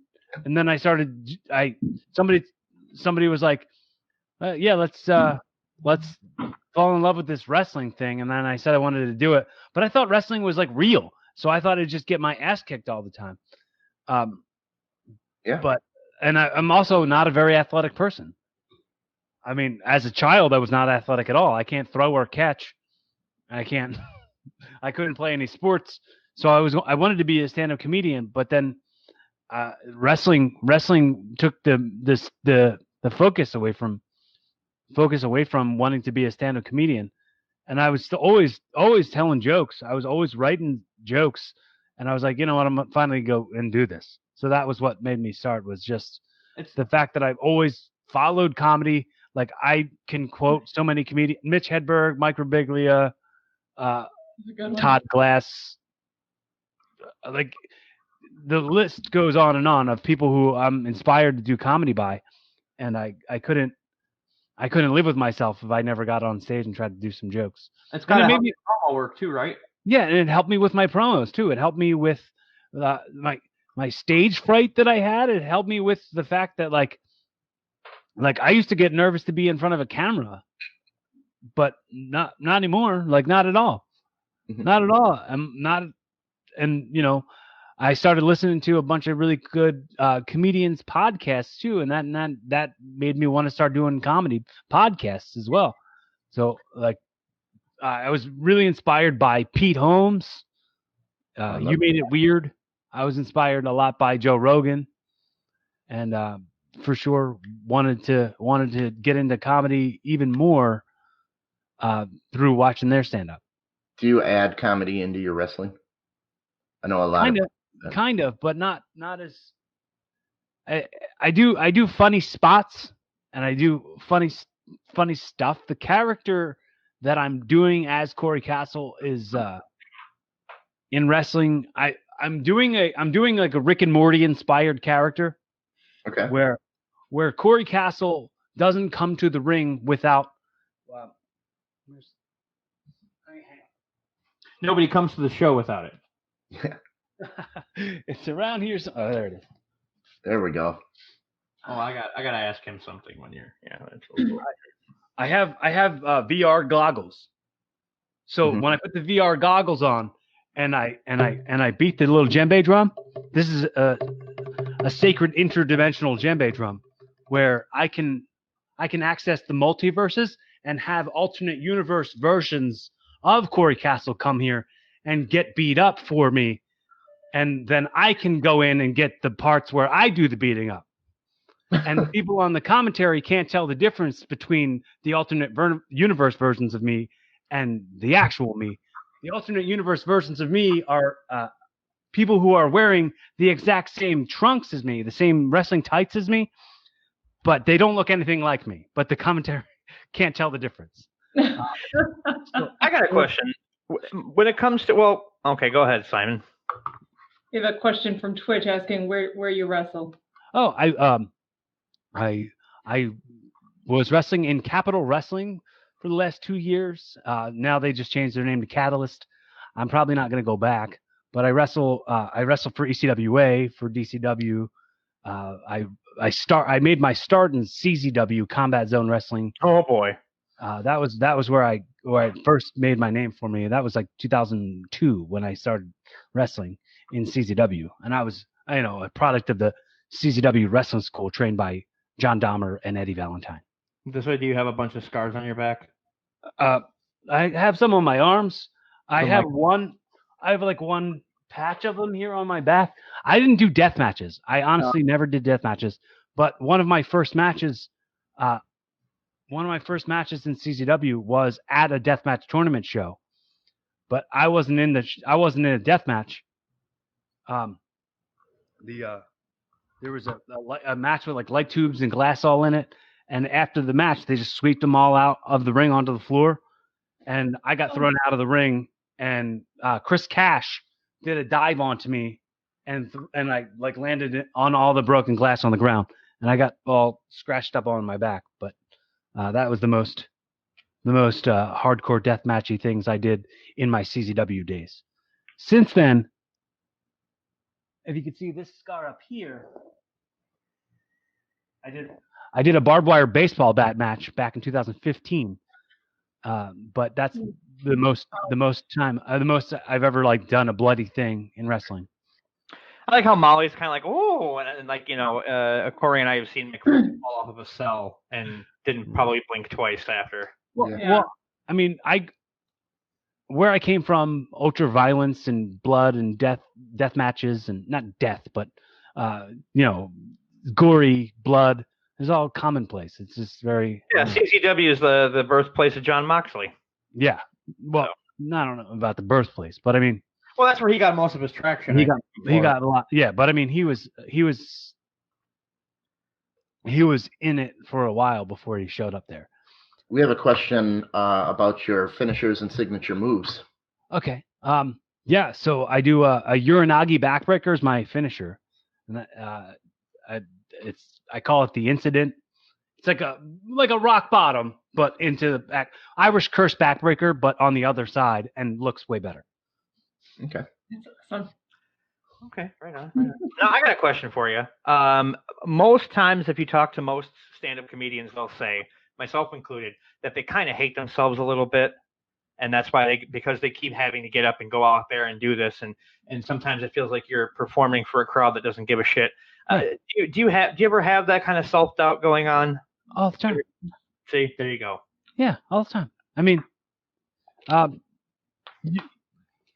then I started, somebody was like, yeah, let's fall in love with this wrestling thing. And then I said I wanted to do it, but I thought wrestling was like real. So I thought I'd just get my ass kicked all the time. Yeah. And I'm also not a very athletic person. I mean, as a child, I was not athletic at all. I can't throw or catch. I couldn't play any sports. So I wanted to be a stand-up comedian, but then wrestling took the focus away from wanting to be a stand-up comedian. And I was always telling jokes. I was always writing jokes, and I was like, you know what, I'm finally go and do this. So that was what made me start, was just the fact that I've always followed comedy. Like I can quote so many comedians: Mitch Hedberg, Mike Birbiglia, Todd Glass. Like the list goes on and on of people who I'm inspired to do comedy by, and I couldn't live with myself if I never got on stage and tried to do some jokes. It's kind of made me promo work too, right? Yeah, and it helped me with my promos too. It helped me with my stage fright that I had. It helped me with the fact that like I used to get nervous to be in front of a camera, but not anymore. Like not at all. Mm-hmm. Not at all. I'm not, and I started listening to a bunch of really good comedians podcasts too, and that made me want to start doing comedy podcasts as well. So like I was really inspired by Pete Holmes. You Made It Weird. I was inspired a lot by Joe Rogan, and for sure wanted to get into comedy even more through watching their stand up. Do you add comedy into your wrestling? I know a lot kind of, but not as. I do funny spots and I do funny stuff. The character that I'm doing as Kory Castle is in wrestling. I'm doing like a Rick and Morty inspired character. Okay. Where Kory Castle doesn't come to the ring without. Nobody comes to the show without it. Yeah. It's around here. Oh, there it is. There we go. Oh, I gotta ask him something when you're. Yeah, that's I have VR goggles. So when I put the VR goggles on and I beat the little djembe drum, this is a sacred interdimensional djembe drum where I can access the multiverses and have alternate universe versions of Kory Castle come here and get beat up for me, and then I can go in and get the parts where I do the beating up. And the people on the commentary can't tell the difference between the alternate universe versions of me and the actual me. The alternate universe versions of me are people who are wearing the exact same trunks as me, the same wrestling tights as me, but they don't look anything like me. But the commentary can't tell the difference. So I got a question. When it comes to okay, go ahead, Simon. We have a question from Twitch asking where you wrestle. Oh, I was wrestling in Capital Wrestling for the last 2 years. Now they just changed their name to Catalyst. I'm probably not going to go back, but I wrestle for ECWA, for DCW. I made my start in CZW, Combat Zone Wrestling. Oh boy. That was where I first made my name for me. That was like 2002 when I started wrestling in CZW, and I was a product of the CZW wrestling school, trained by John Dahmer and Eddie Valentine. This way, do you have a bunch of scars on your back? I have some on my arms. I have one patch of them here on my back. I didn't do death matches. I honestly never did death matches. But one of my first matches in CZW was at a deathmatch tournament show. But I wasn't in a death match. There was a match with like light tubes and glass all in it, and after the match they just sweeped them all out of the ring onto the floor, and I got thrown out of the ring, and Chris Cash did a dive onto me, and I like landed on all the broken glass on the ground, and I got all scratched up on my back. But that was the most hardcore deathmatchy things I did in my CZW days. Since then, if you can see this scar up here, I did a barbed wire baseball bat match back in 2015. But that's the most I've ever like done a bloody thing in wrestling. I like how Molly's kind of like, oh, and like Cory and I have seen Mick fall off of a cell and didn't probably blink twice after. Well, I mean, where I came from, ultra violence and blood and death matches, and not death, but gory blood is all commonplace. It's just very CCW is the birthplace of Jon Moxley. Yeah, well, I don't know about the birthplace, but I mean, well, that's where he got most of his traction. He got a lot, yeah. But I mean, he was in it for a while before he showed up there. We have a question about your finishers and signature moves. Okay. Yeah. So I do a Uranagi backbreaker is my finisher, and I call it the incident. It's like a rock bottom, but into the back. Irish curse backbreaker, but on the other side, and looks way better. Okay. That's awesome. Okay, right on. Now I got a question for you. Most times, if you talk to most stand-up comedians, they'll say, myself included, that they kind of hate themselves a little bit, and that's why because they keep having to get up and go out there and do this, and sometimes it feels like you're performing for a crowd that doesn't give a shit. Do you ever have that kind of self-doubt going on? All the time. See, there you go. Yeah, all the time. I mean,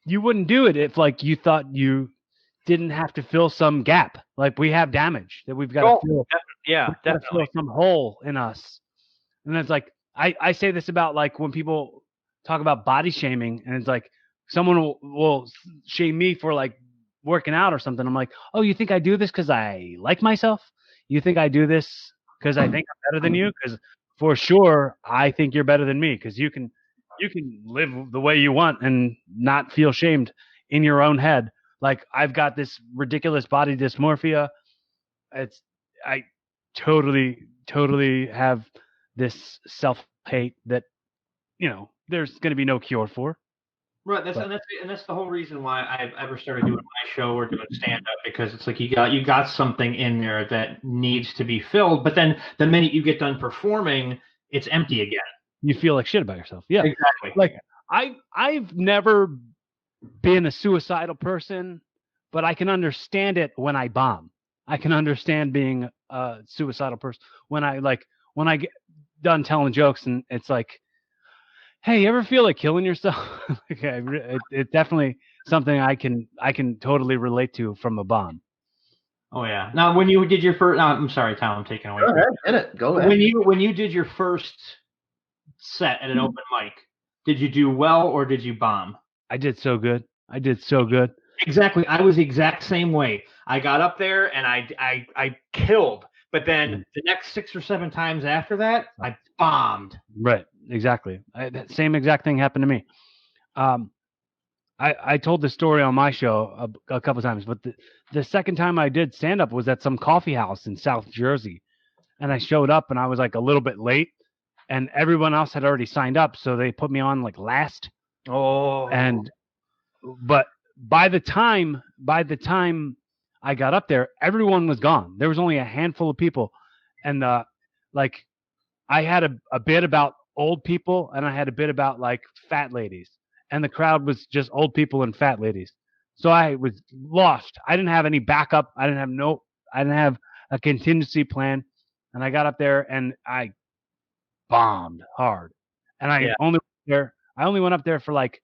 you wouldn't do it if like you thought you didn't have to fill some gap. Like we have damage that we've got to fill. Definitely. Fill some hole in us. And it's like I say this about like when people talk about body shaming, and it's like someone will shame me for like working out or something. I'm like, oh, you think I do this because I like myself? You think I do this because I think I'm better than you? Because for sure, I think you're better than me because you can live the way you want and not feel shamed in your own head. Like I've got this ridiculous body dysmorphia. I totally have this self-hate that, there's going to be no cure for. Right, that's the whole reason why I've ever started doing my show or doing stand up, because it's like you got something in there that needs to be filled, but then the minute you get done performing, it's empty again. You feel like shit about yourself. Yeah. Exactly. Like I've never been a suicidal person, but I can understand it when I bomb. I can understand being a suicidal person when I get done telling jokes and it's like, hey, you ever feel like killing yourself? It's definitely something I can totally relate to from a bomb. Oh yeah. Now, when you did your first, I'm sorry, Tom, I'm taking away. Go ahead, hit it. Go ahead. When you did your first set at an open mic, did you do well or did you bomb? I did so good. Exactly. I was the exact same way. I got up there and I killed, but then the next 6 or 7 times after that, I bombed. Right. Exactly. That same exact thing happened to me. I told this story on my show a couple times, but the second time I did stand up was at some coffee house in South Jersey, and I showed up and I was like a little bit late, and everyone else had already signed up, so they put me on like last. Oh. But by the time I got up there, everyone was gone. There was only a handful of people, and like I had a bit about old people and I had a bit about like fat ladies, and the crowd was just old people and fat ladies. So I was lost. I didn't have any backup. I didn't have a contingency plan, and I got up there and I bombed hard. And I only went up there for like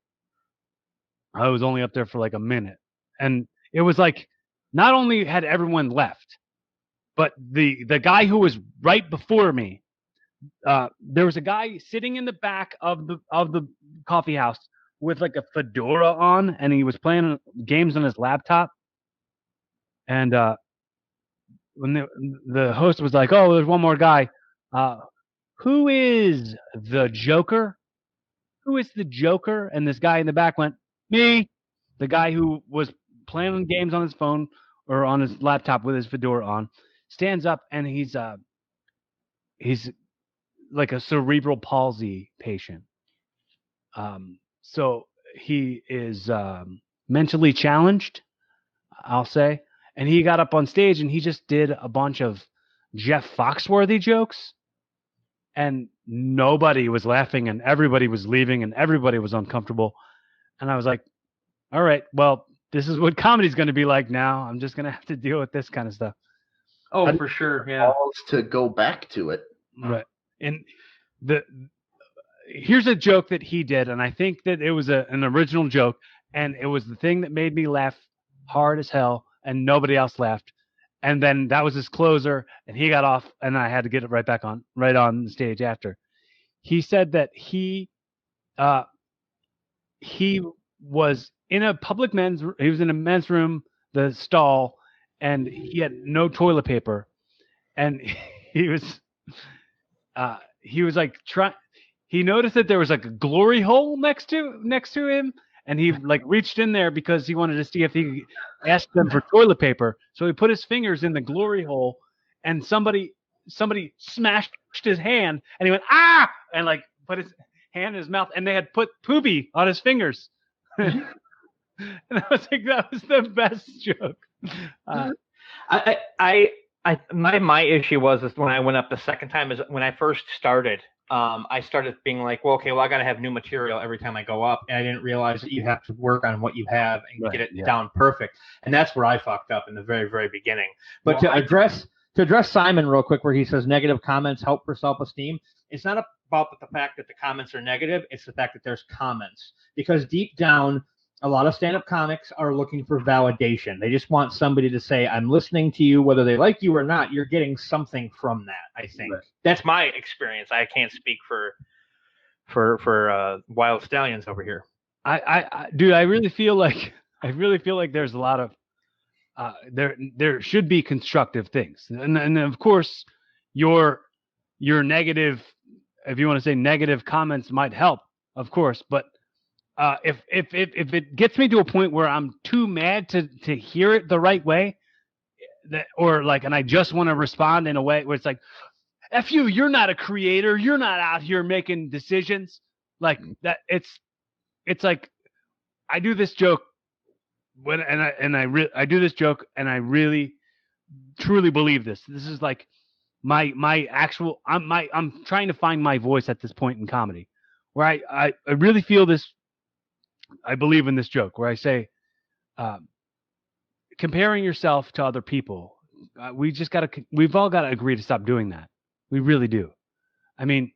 I was only up there for like a minute. And it was like not only had everyone left, but the guy who was right before me, there was a guy sitting in the back of the coffee house with like a fedora on, and he was playing games on his laptop. And when the host was like, "Oh, there's one more guy. Who is the Joker? Who is the Joker?" And this guy in the back went, "Me." The guy who was playing games on his phone or on his laptop with his fedora on stands up, and he's like a cerebral palsy patient. So he is mentally challenged, I'll say. And he got up on stage and he just did a bunch of Jeff Foxworthy jokes, and nobody was laughing and everybody was leaving and everybody was uncomfortable. And I was like, all right, well, this is what comedy's going to be like now. I'm just going to have to deal with this kind of stuff. Oh, for sure. Yeah. To go back to it. Right. And here's a joke that he did, and I think that it was an original joke, and it was the thing that made me laugh hard as hell, and nobody else laughed. And then that was his closer, and he got off, and I had to get it right on the stage after. He said that he was in a he was in a men's room, the stall, and he had no toilet paper, and he was like he noticed that there was like a glory hole next to him, and he like reached in there because he wanted to see if he could ask them for toilet paper. So he put his fingers in the glory hole, and somebody smashed his hand, and he went ah, and like put his hand in his mouth, and they had put poopy on his fingers. And I was like, that was the best joke. My issue was when I went up the second time is when I first started. I started being like, well, okay, I got to have new material every time I go up, and I didn't realize that you have to work on what you have and get it down perfect, and that's where I fucked up in the very, very beginning. But to address Simon real quick, where he says negative comments help for self-esteem, it's not about the fact that the comments are negative; it's the fact that there's comments, because deep down, a lot of stand-up comics are looking for validation. They just want somebody to say, I'm listening to you, whether they like you or not. You're getting something from that, I think. Right. That's my experience. I can't speak for Wild Stallions over here. Dude, I really feel like there's a lot of there should be constructive things, and of course your negative, if you want to say negative comments might help, of course, but if it gets me to a point where I'm too mad to hear it the right way, and I just want to respond in a way where it's like, F you, you're not a creator, you're not out here making decisions like that. It's like I do this joke I do this joke, and I really truly believe this. This is like my actual. I'm trying to find my voice at this point in comedy, where I really feel this. I believe in this joke where I say, comparing yourself to other people, we've all got to agree to stop doing that. We really do. I mean,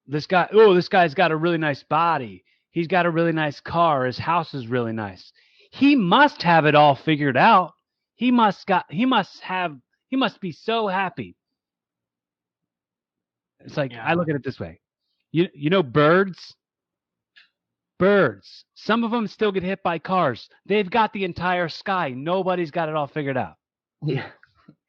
this guy's got a really nice body. He's got a really nice car. His house is really nice. He must have it all figured out. He must be so happy. It's like, I look at it this way. You know, birds, some of them still get hit by cars. They've got the entire sky. Nobody's got it all figured out. Yeah.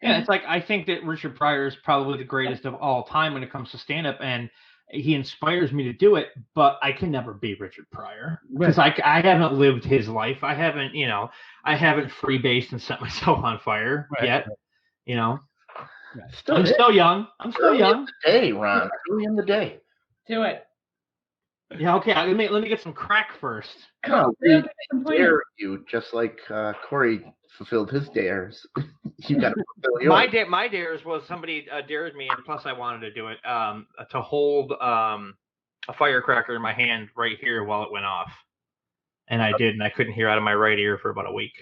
Yeah, it's like, I think that Richard Pryor is probably the greatest of all time when it comes to stand-up, and he inspires me to do it, but I can never be Richard Pryor because I haven't lived his life. I haven't freebased and set myself on fire yet. You know, I'm still young. Early in the day, Ron. Early in the day. Do it. Yeah, okay. Let me get some crack first. No, we dare you, just like Cory fulfilled his dares. You got to fulfill yours. My dares was somebody dared me, and plus I wanted to do it to hold a firecracker in my hand right here while it went off, and I did, and I couldn't hear out of my right ear for about a week.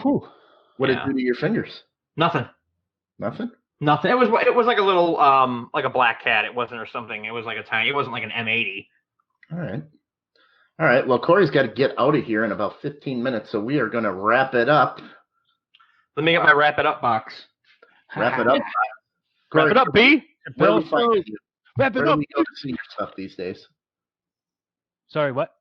What did it do to your fingers? Nothing. Nothing. It was like a little like a black cat. It wasn't or something. It was like it wasn't like an M80. All right. Well, Cory's got to get out of here in about 15 minutes, so we are going to wrap it up. Let me get my wrap it up box. Wrap it up. Cory, wrap it up, B. Where do we find you? Wrap it Where up. do we go to see your stuff these days? Sorry, what?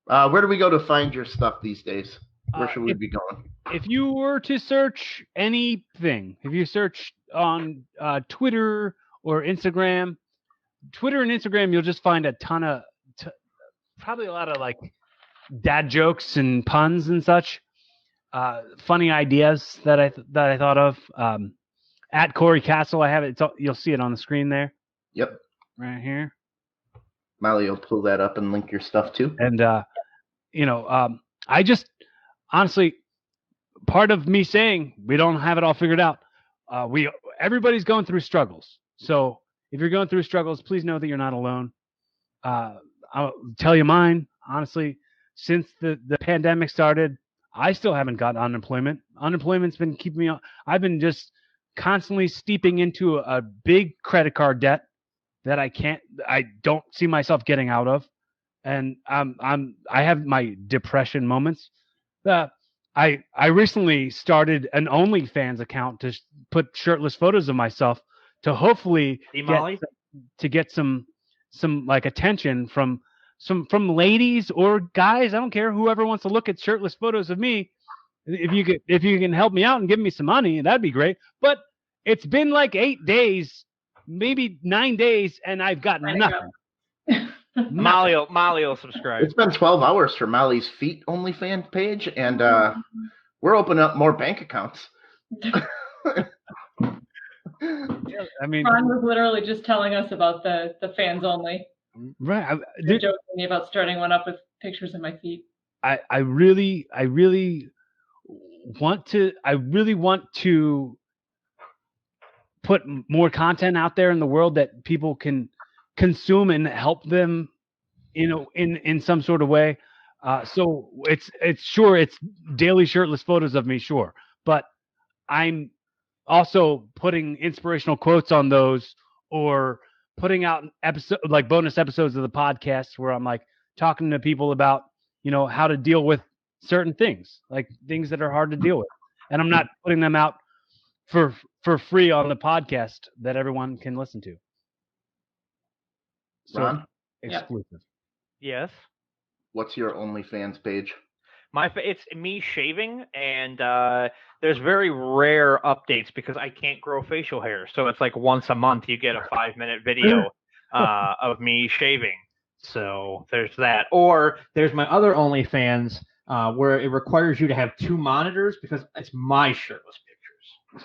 Where do we go to find your stuff these days? Where should we be going? If you were to search anything, if you search on Twitter or Instagram, you'll just find a ton of, probably a lot of like dad jokes and puns and such, funny ideas that I thought of. At Kory Castle, I have it. You'll see it on the screen there. Yep. Right here. Molly will pull that up and link your stuff too. And I just honestly, part of me saying we don't have it all figured out. Everybody's going through struggles. So if you're going through struggles, please know that you're not alone. I'll tell you mine. Honestly, since the pandemic started, I still haven't got unemployment. Unemployment's been keeping me on. I've been just constantly steeping into a big credit card debt that I don't see myself getting out of. And I have my depression moments. I recently started an OnlyFans account to put shirtless photos of myself to hopefully get some like attention from ladies or guys. I don't care, whoever wants to look at shirtless photos of me. If you can help me out and give me some money, that'd be great. But it's been like 8 days, maybe 9 days, and I've got nothing. Molly will subscribe. It's been 12 hours for Molly's Feet OnlyFans page, and we're opening up more bank accounts. Yeah, I mean, Ron was literally just telling us about the fans only. Right. They're joking me about starting one up with pictures of my feet. I really want to put more content out there in the world that people can consume and help them, in some sort of way. So it's daily shirtless photos of me, sure, but I'm also putting inspirational quotes on those, or putting out bonus episodes of the podcast where I'm like talking to people about, how to deal with certain things, like things that are hard to deal with. And I'm not putting them out for free on the podcast that everyone can listen to. So Ron? exclusive. Yes. What's your OnlyFans page? It's me shaving, and there's very rare updates because I can't grow facial hair. So it's like once a month you get a 5-minute video of me shaving. So there's that. Or there's my other OnlyFans where it requires you to have 2 monitors because it's my shirtless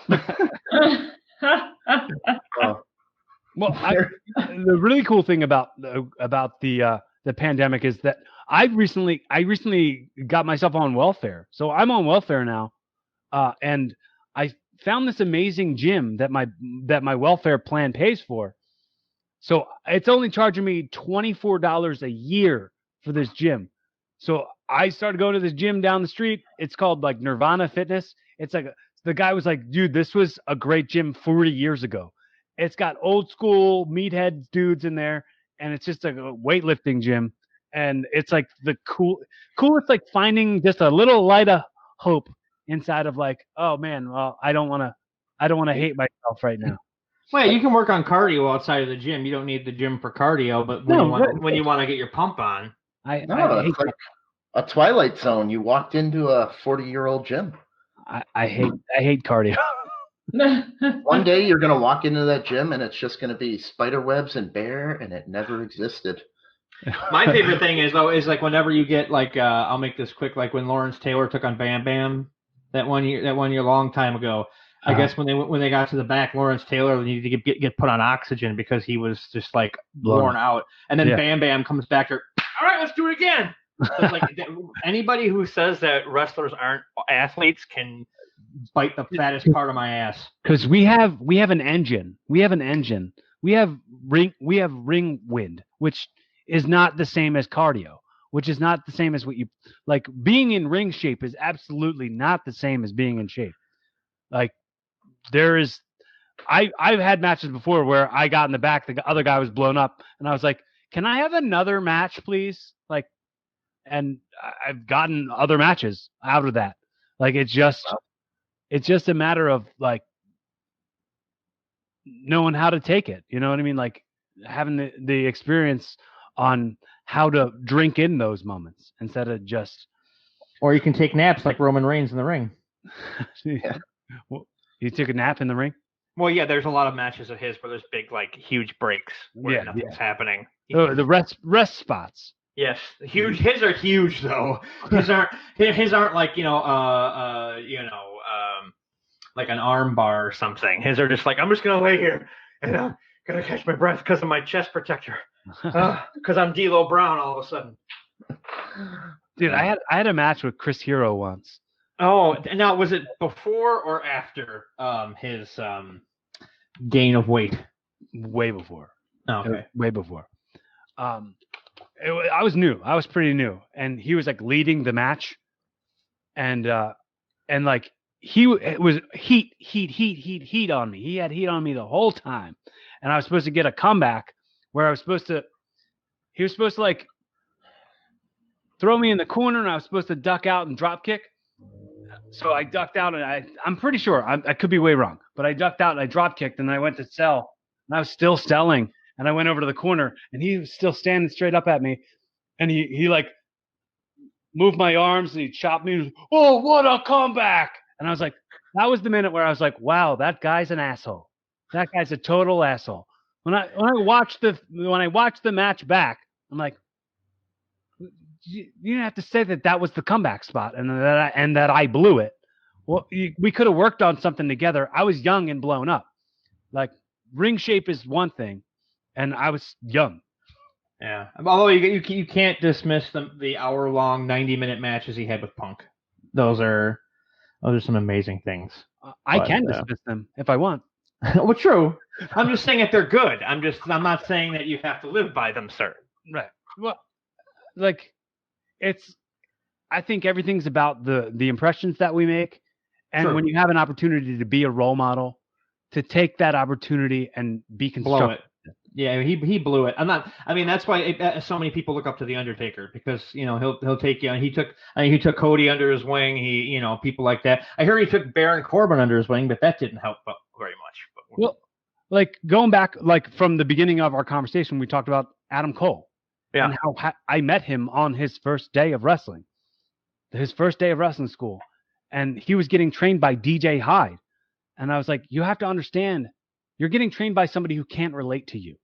pictures. Well, the really cool thing about the pandemic is that I recently got myself on welfare, so I'm on welfare now, and I found this amazing gym that my welfare plan pays for. So it's only charging me $24 a year for this gym. So I started going to this gym down the street. It's called like Nirvana Fitness. It's like the guy was like, dude, this was a great gym 40 years ago. It's got old school meathead dudes in there, and it's just like a weightlifting gym. And it's like the coolest, like finding just a little light of hope inside of like, oh man, well, I don't want to hate myself right now. Well, you can work on cardio outside of the gym. You don't need the gym for cardio, but when you want to get your pump on, I hate it's like a Twilight Zone. You walked into a 40-year-old gym. I hate cardio. One day you're gonna walk into that gym and it's just gonna be spider webs and bear, and it never existed. My favorite thing is like whenever you get like I'll make this quick, like when Lawrence Taylor took on Bam Bam that one year long time ago. I guess when they got to the back, Lawrence Taylor needed to get put on oxygen because he was just like worn out. And then Bam Bam comes back to, all right, let's do it again. So it's like anybody who says that wrestlers aren't athletes can bite the fattest part of my ass. Because we have an engine. We have ring wind, which is not the same as cardio, which is not the same as what you like. Being in ring shape is absolutely not the same as being in shape. Like I've had matches before where I got in the back, the other guy was blown up, and I was like, can I have another match, please? Like, and I've gotten other matches out of that. Like, it's just a matter of like knowing how to take it. You know what I mean? Like having the experience on how to drink in those moments instead of just. Or you can take naps like Roman Reigns in the ring. Yeah. Well, you took a nap in the ring? Well, yeah, there's a lot of matches of his where there's big, like, huge breaks where nothing's happening. Oh, the rest spots. Yes, huge. His are huge though. His aren't like like an arm bar or something. His are just like, I'm just gonna lay here and I'm gonna catch my breath because of my chest protector. Because I'm D'Lo Brown all of a sudden. Dude, I had a match with Chris Hero once. Oh, now was it before or after his gain of weight? Way before. Oh, okay. Way before. I was new. I was pretty new, and he was like leading the match, and like it was heat on me. He had heat on me the whole time, and I was supposed to get a comeback where he was supposed to like throw me in the corner, and I was supposed to duck out and drop kick. So I ducked out, and I'm pretty sure, I could be way wrong, but I ducked out and I drop kicked, and I went to sell, and I was still selling, and I went over to the corner, and he was still standing straight up at me, and he like moved my arms, and he chopped me. He was, oh, what a comeback! And I was like, that was the minute where I was like, wow, that guy's an asshole. That guy's a total asshole. When I watched the match back, I'm like, you didn't have to say that was the comeback spot and that I blew it. Well, we could have worked on something together. I was young and blown up. Like, ring shape is one thing, and I was young. Yeah. Although you can't dismiss the hour-long, 90-minute matches he had with Punk. Those are some amazing things. I can dismiss them if I want. Well, true. I'm just saying that they're good. I'm not saying that you have to live by them, sir. Right. Well, like, I think everything's about the impressions that we make. And True. When you have an opportunity to be a role model, to take that opportunity and be constructive. Blow it. Yeah, he blew it. That's why so many people look up to the Undertaker, because he'll take you. And he took Cody under his wing. People like that. I heard he took Baron Corbin under his wing, but that didn't help very much. Well, like going back, like from the beginning of our conversation, we talked about Adam Cole. Yeah. and how I met him on his first day of wrestling, school, and he was getting trained by DJ Hyde, and I was like, you have to understand, you're getting trained by somebody who can't relate to you.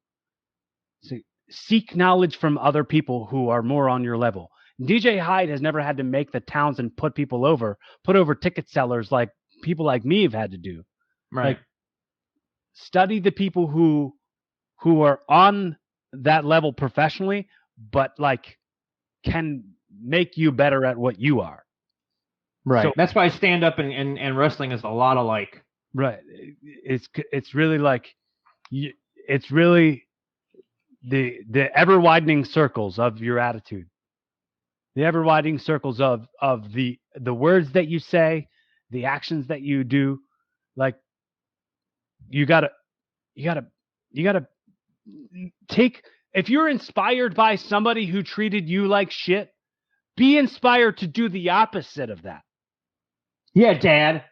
So seek knowledge from other people who are more on your level. DJ Hyde has never had to make the towns and put over ticket sellers like people like me have had to do. Right. Like, study the people who are on that level professionally, but like can make you better at what you are. Right. So, that's why stand up and wrestling is a lot alike. Right. It's really like it's really the ever widening circles of your attitude. The ever widening circles of the words that you say, the actions that you do. Like, you gotta take, if you're inspired by somebody who treated you like shit, be inspired to do the opposite of that. Yeah, Dad.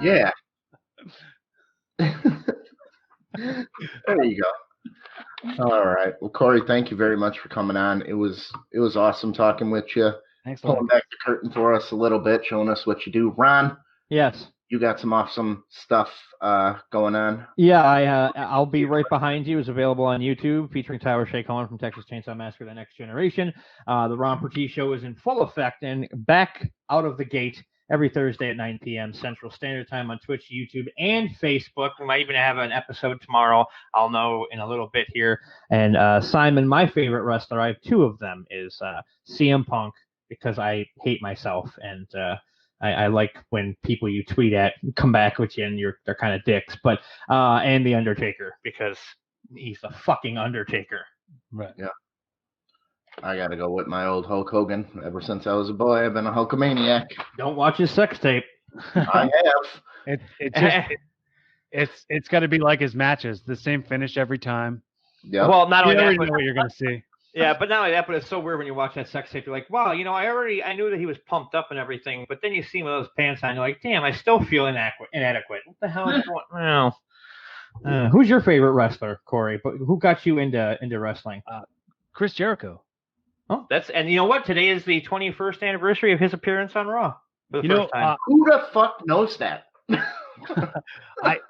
Yeah. There you go. All right. Well, Cory, thank you very much for coming on. It was awesome talking with you. Thanks a lot. Pulling back the curtain for us a little bit, showing us what you do. Ron. Yes. You got some awesome stuff going on. Yeah, I'll be right behind you. It's available on YouTube, featuring Tyler Shea Cohen from Texas Chainsaw Massacre: The Next Generation. The Ron Pertie Show is in full effect and back out of the gate every Thursday at 9 p.m. Central Standard Time on Twitch, YouTube, and Facebook. We might even have an episode tomorrow. I'll know in a little bit here. And Simon, my favorite wrestler, I have two of them, is CM Punk, because I hate myself, and I like when people you tweet at come back with you and they're kind of dicks. But and the Undertaker, because he's the fucking Undertaker. Right. Yeah. I gotta go with my old Hulk Hogan. Ever since I was a boy, I've been a Hulkamaniac. Don't watch his sex tape. I have. It's got to be like his matches, the same finish every time. Yeah. Well, not only You that, already but know what you're gonna see. yeah, but not only that, but it's so weird when you watch that sex tape. You're like, wow, I knew that he was pumped up and everything, but then you see him with those pants on, you're like, damn, I still feel inadequate. What the hell is going on? Who's your favorite wrestler, Cory? But who got you into wrestling? Chris Jericho. Oh, and you know what? Today is the 21st anniversary of his appearance on Raw for the first time. Who the fuck knows that?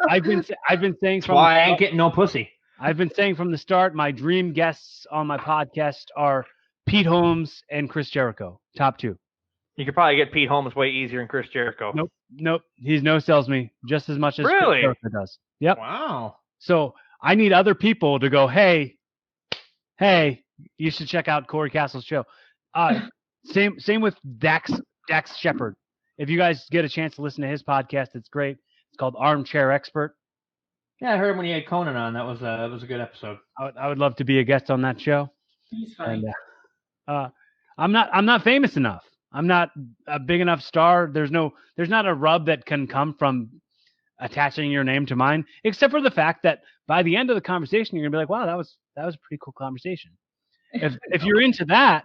I've been saying from why I ain't getting no pussy. I've been saying from the start, my dream guests on my podcast are Pete Holmes and Chris Jericho, top two. You could probably get Pete Holmes way easier than Chris Jericho. Nope. He's no-sells me just as much as really? Chris Jericho does. Yep. Wow. So I need other people to go, hey, you should check out Kory Castle's show. Same with Dax Shepard. If you guys get a chance to listen to his podcast, it's great. It's called Armchair Expert. Yeah, I heard him when he had Conan on. That was a good episode. I would love to be a guest on that show. He's funny. And, I'm not famous enough. I'm not a big enough star. There's not a rub that can come from attaching your name to mine, except for the fact that by the end of the conversation, you're gonna be like, wow, that was a pretty cool conversation. If you're into that,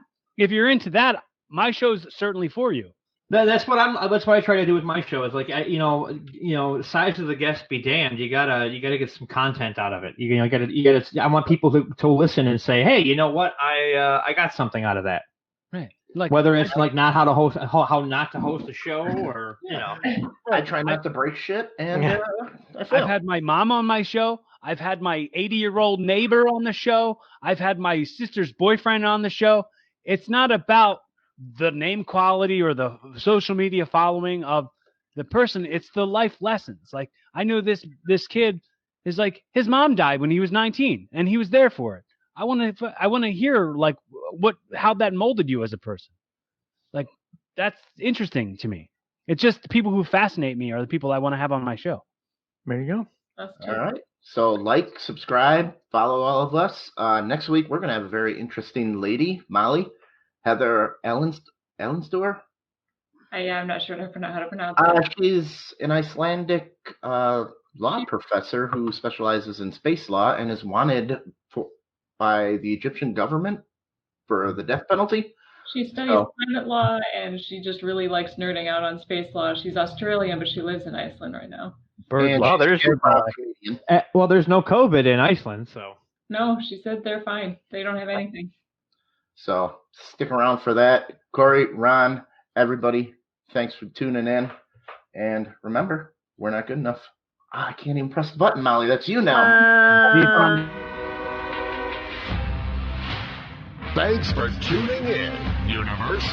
my show's certainly for you. That's what I try to do with my show. Is like, size of the guest be damned. You gotta get some content out of it. You gotta. I want people to listen and say, hey, you know what? I got something out of that. Right. Like, whether it's like not how not to host a show, or I try not to break shit, and I've had my mom on my show. I've had my 80-year-old neighbor on the show. I've had my sister's boyfriend on the show. It's not about the name quality or the social media following of the person. It's the life lessons. Like, I know this kid is like, his mom died when he was 19 and he was there for it. I want to hear like how that molded you as a person. Like, that's interesting to me. It's just the people who fascinate me are the people I want to have on my show. There you go. That's all right. So like, subscribe, follow all of us. Next week we're gonna have a very interesting lady, Molly. Heather Ellensdor? I'm not sure how to pronounce it. She's an Icelandic law professor who specializes in space law and is wanted by the Egyptian government for the death penalty. She studies climate law, and she just really likes nerding out on space law. She's Australian, but she lives in Iceland right now. Well, there's no COVID in Iceland, so. No, she said they're fine. They don't have anything. So stick around for that. Cory, Ron, everybody, thanks for tuning in. And remember, we're not good enough. I can't even press the button, Molly. That's you now. Thanks for tuning in, universe.